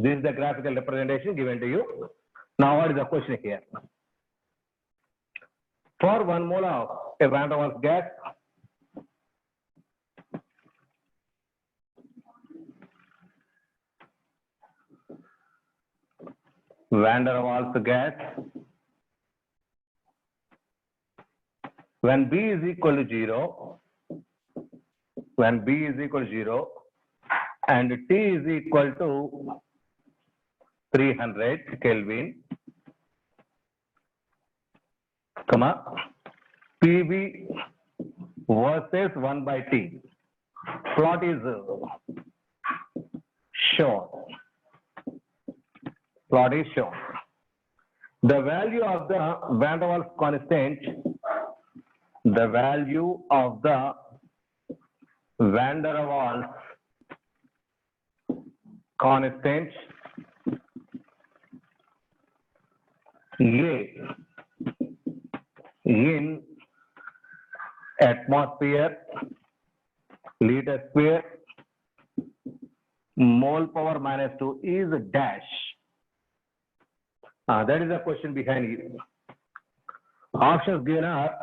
This is the graphical representation given to you. Now, what is the question here? For 1 mole of a van der Waals gas, van der Waals gas, when B is equal to 0, when B is equal to 0 and T is equal to 300 Kelvin, comma, PV versus 1 by T. Plot is shown. Plot is shown. The value of the van der Waals constant, the value of the van der Waals constant A in atmosphere, liter square, mole power minus 2 is dash. That is the question behind you. Options given are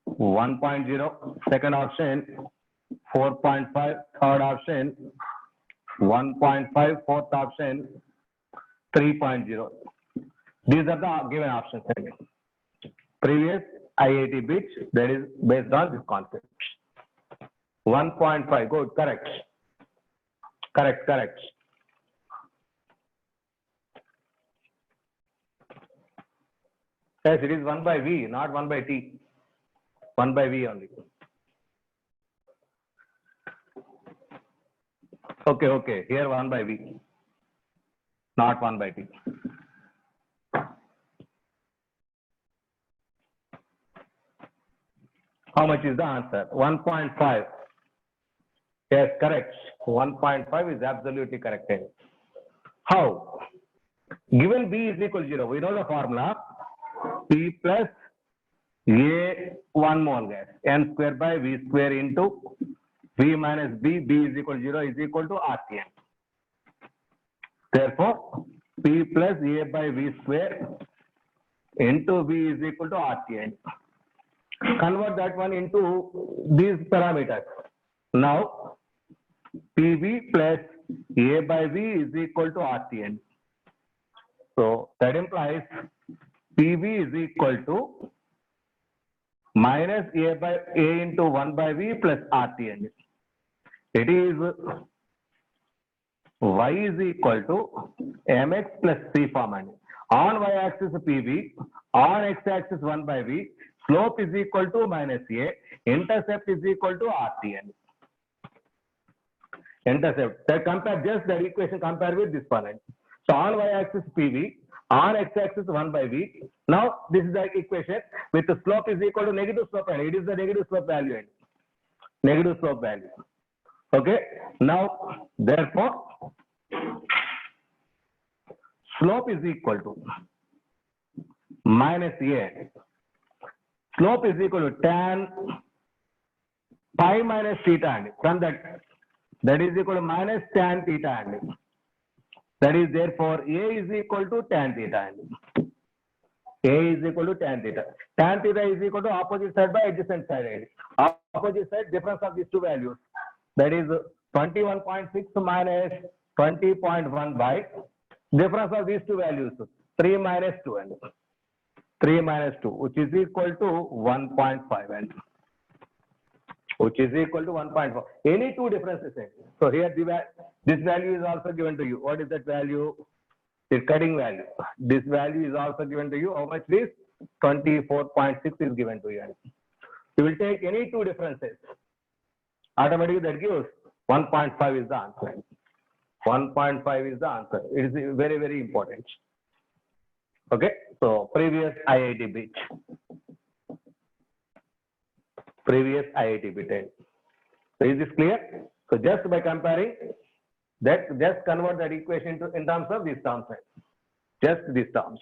1.0, second option 4.5, third option 1.5, fourth option 3.0. These are the given options. Previous IIT bits, that is based on this concept. 1.5, good, correct. Correct. Yes, it is 1 by V, not 1 by T. 1 by V only. Okay. Here 1 by V, not 1 by T. How much is the answer? 1.5. Yes, correct. 1.5 is absolutely correct. How? Given B is equal to 0, we know the formula. P plus A 1 mole gas, N square by V square into V minus B, B is equal to 0 is equal to RTN. Therefore, P plus A by V square into V is equal to RTN. Convert that one into these parameters. Now, PV plus A by V is equal to RTN. So that implies PV is equal to minus A into 1 by V plus RTN. It is Y is equal to MX plus C format. On y-axis PV, on x-axis 1 by V, slope is equal to minus A, intercept is equal to RTN. Intercept. That compare just that equation compare with this one. So on y-axis PV, On x-axis 1 by v. Now this is the equation with the slope is equal to negative slope value. It is the negative slope value. Negative slope value. Okay. Now therefore slope is equal to minus a. Slope is equal to tan pi minus theta, and from that is equal to minus tan theta, and that is therefore a is equal to tan theta, and a is equal to tan theta. Tan theta is equal to opposite side by adjacent side. Opposite side difference of these two values, that is 21.6 minus 20.1 by difference of these two values 3 minus 2, and 3 minus 2, which is equal to 1.5, and which is equal to 1.4. Any two differences. So here this value is also given to you. What is that value? The cutting value. This value is also given to you. How much is 24.6 is given to you. You will take any two differences. Automatically that gives 1.5 is the answer. 1.5 is the answer. It is very, very important. Okay. So previous IIT bit. Previous IIT bit. So is this clear? So just by comparing that, just convert that equation in terms of these terms. Just these terms.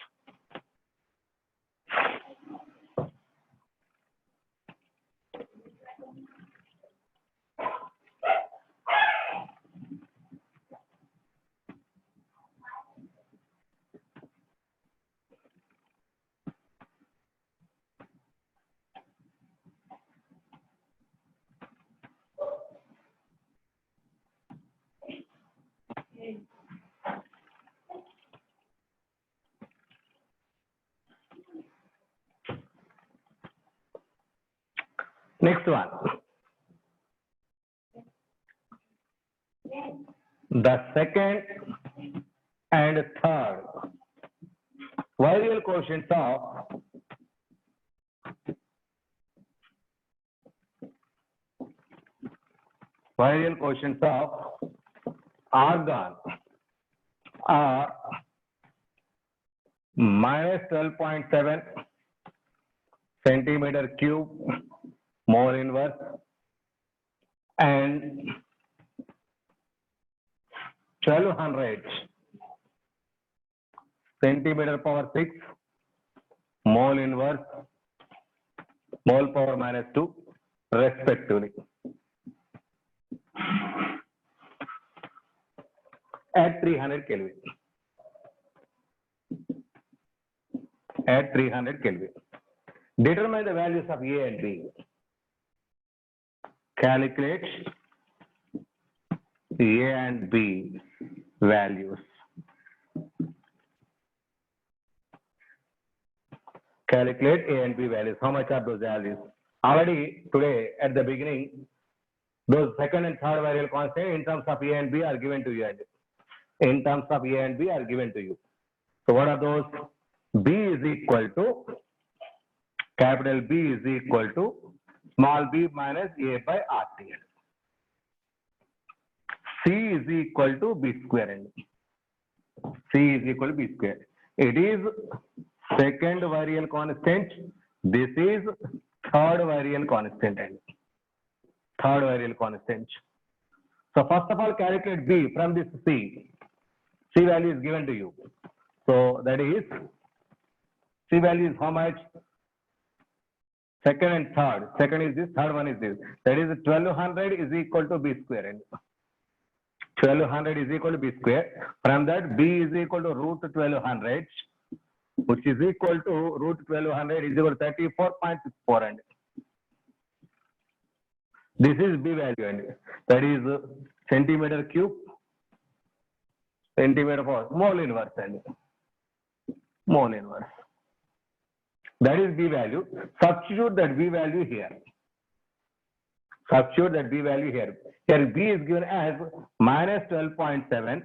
Next one. The second and third virial quotients of argon are minus 12.7 centimeter cube mole inverse and 1200 centimeter power 6 mole inverse mole power minus 2 respectively at 300 Kelvin. At 300 Kelvin. Determine the values of A and B. Calculate A and B values. Calculate A and B values. How much are those values? Already today at the beginning, those second and third variable constants in terms of A and B are given to you. In terms of A and B are given to you. So what are those? B is equal to, capital B is equal to small b minus A by RT. C is equal to B square. C is equal to B square. It is second variable constant. This is third variable constant. Third variable constant. So first of all, calculate B from this C. C value is given to you. So that is, C value is how much? Second and third. Second is this, third one is this. That is 1200 is equal to B square. 1200 is equal to B square. From that, B is equal to root 1200, which is equal to root 1200 is equal to 34.64. And this is B value. And that is centimeter cube, centimeter per mole inverse. And mole inverse. That is B value. Substitute that B value here. Substitute that B value here. Here B is given as minus 12.7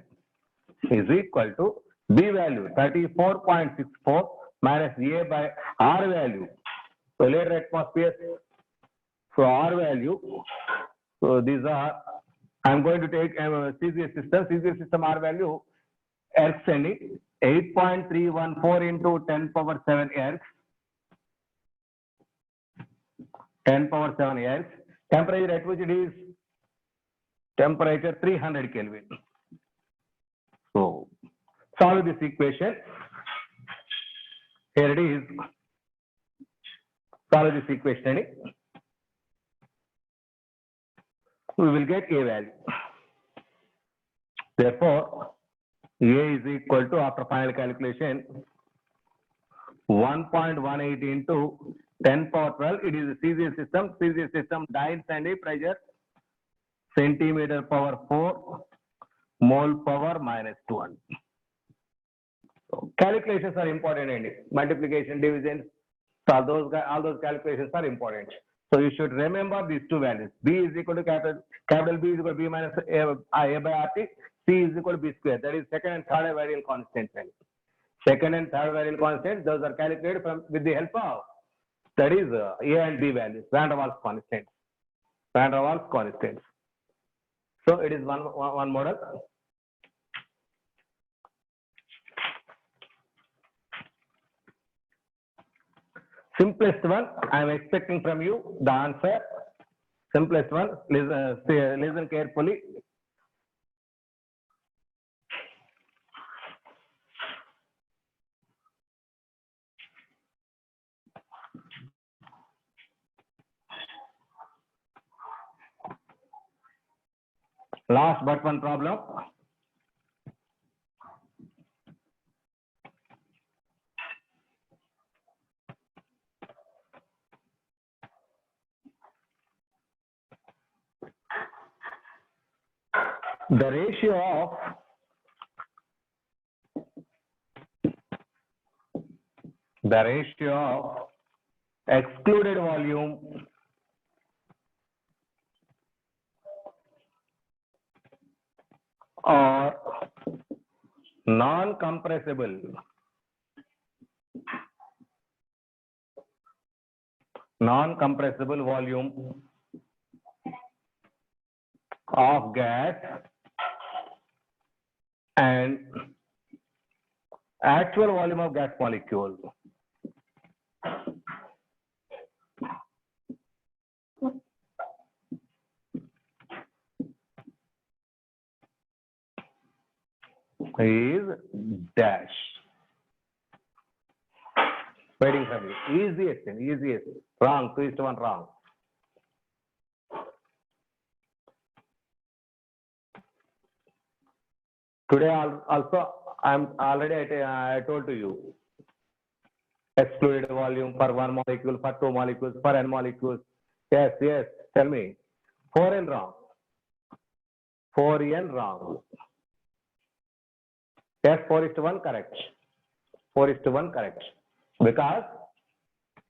is equal to B value 34.64 minus A by R value. So later atmosphere. So R value. So these are, I am going to take CGS system. CGS system R value ergs and 8.314 into 10 power 7 ergs. 10 power 7 ergs. Temperature at which it is temperature 300 Kelvin. So solve this equation. Here it is. Solve this equation. We will get A value. Therefore, A is equal to, after final calculation, 1.18 into 10 power 12. It is a CCS system. CCS system dyed sandy pressure centimeter power 4 mole power minus 200. So calculations are important, and multiplication, division, all those calculations are important. So you should remember these two values. B is equal to capital B is equal to B minus A by RT. C is equal to B square. That is second and third variable constant value. Second and third variable constant, those are calculated with the help of, that is A and B values, Van der Waals constants. Van der Waals constants. So it is one model. Simplest one, I am expecting from you the answer. Simplest one, listen carefully. Last but one problem. The ratio of excluded volume or non-compressible volume of gas and actual volume of gas molecule is dash. Waiting for you. Easiest. Wrong. 2:1 wrong. Today also I told to you excluded volume for one molecule, for two molecules, for n molecules. Yes. Tell me. 4n wrong. 4n wrong. Yes, 4:1 correct. 4:1 correct. Because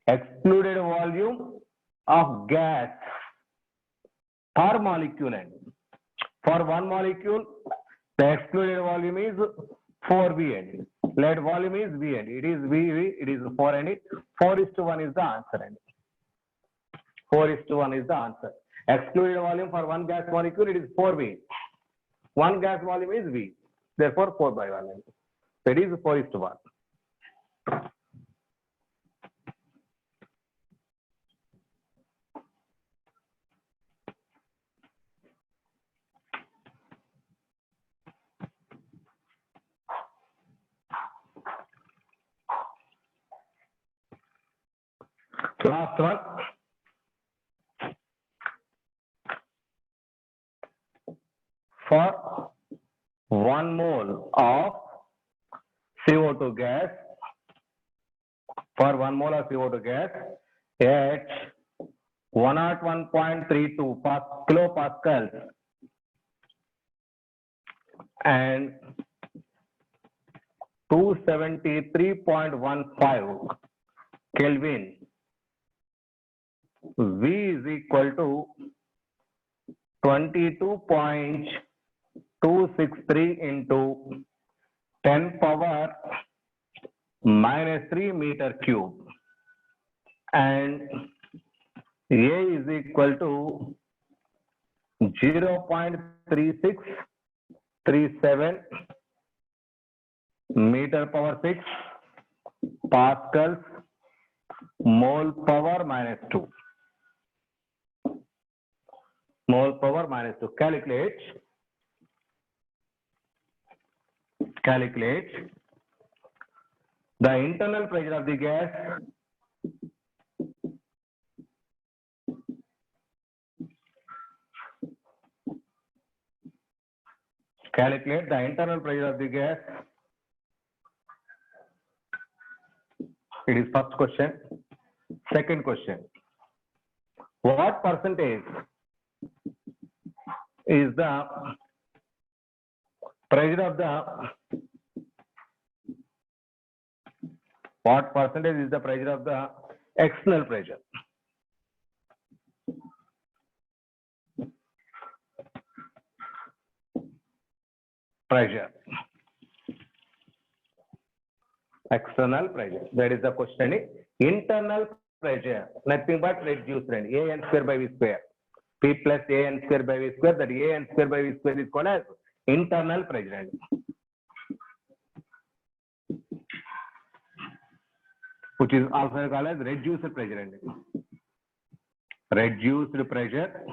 excluded volume of gas per molecule n. For one molecule, the excluded volume is 4Vn. Let volume is Vn. It is VV, it is 4N. 4:1 is the answer. 4:1 is the answer. Excluded volume for one gas molecule, it is 4V. One gas volume is V. Therefore, 4/1. That is 4:1. Last one. For 1 mole of CO2 gas, for 1 mole of CO2 gas at 101.32 kilopascals and 273.15 Kelvin, V is equal to 22.263 into 10 power minus 3 meter cube, and A is equal to 0.3637 meter power 6 pascals mole power minus 2. Mole power minus 2. Calculate the internal pressure of the gas calculate the internal pressure of the gas. It is first question. Second question, what percentage is the pressure of the external pressure? External pressure. That is the question. Internal pressure, nothing but reduced A n square by V square. P plus A n square by V square, that A n square by V square is called as internal pressure. Which is also called as reduced pressure. Reduced pressure,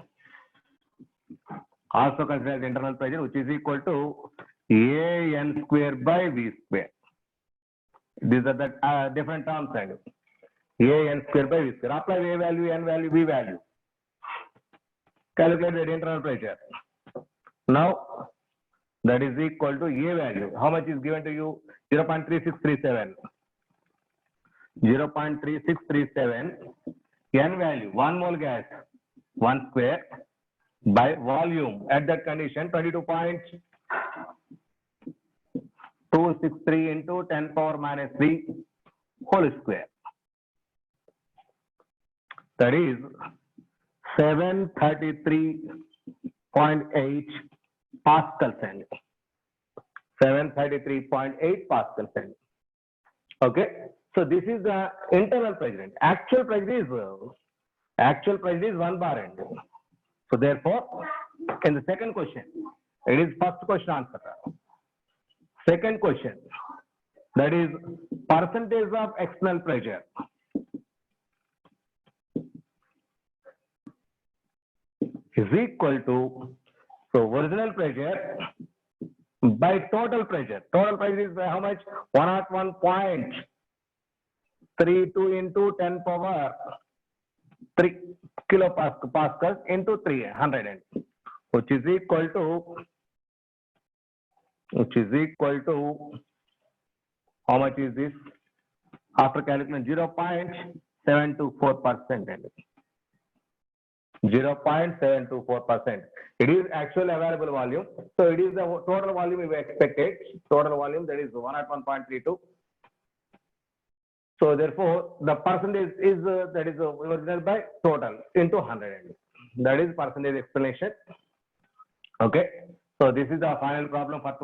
also considered as internal pressure, which is equal to A n square by V square. These are the different terms. A n square by V square. Apply A value, n value, V value. Calculate the internal pressure. Now, that is equal to A value. How much is given to you? 0.3637. 0.3637. N value, 1 mole gas, 1 square by volume. At that condition, 22.263 into 10 power minus 3 whole square. That is 733.8 Pascal cell. 733.8 Pascal cell. Okay. So this is the internal pressure. Actual pressure is 1 bar. So therefore, in the second question, it is first question answer. Second question, that is percentage of external pressure. Is equal to, so original pressure by total pressure. Total pressure is how much? 101.32 into 10 power 3 kilopascals into 300, which is equal to how much is this? After calculation, 0.724%. 0.724%. It is actual available volume. So it is the total volume we expected. Total volume, that is 101.32. So therefore, the percentage is that is original by total into 100. That is percentage explanation. Okay. So this is the final problem for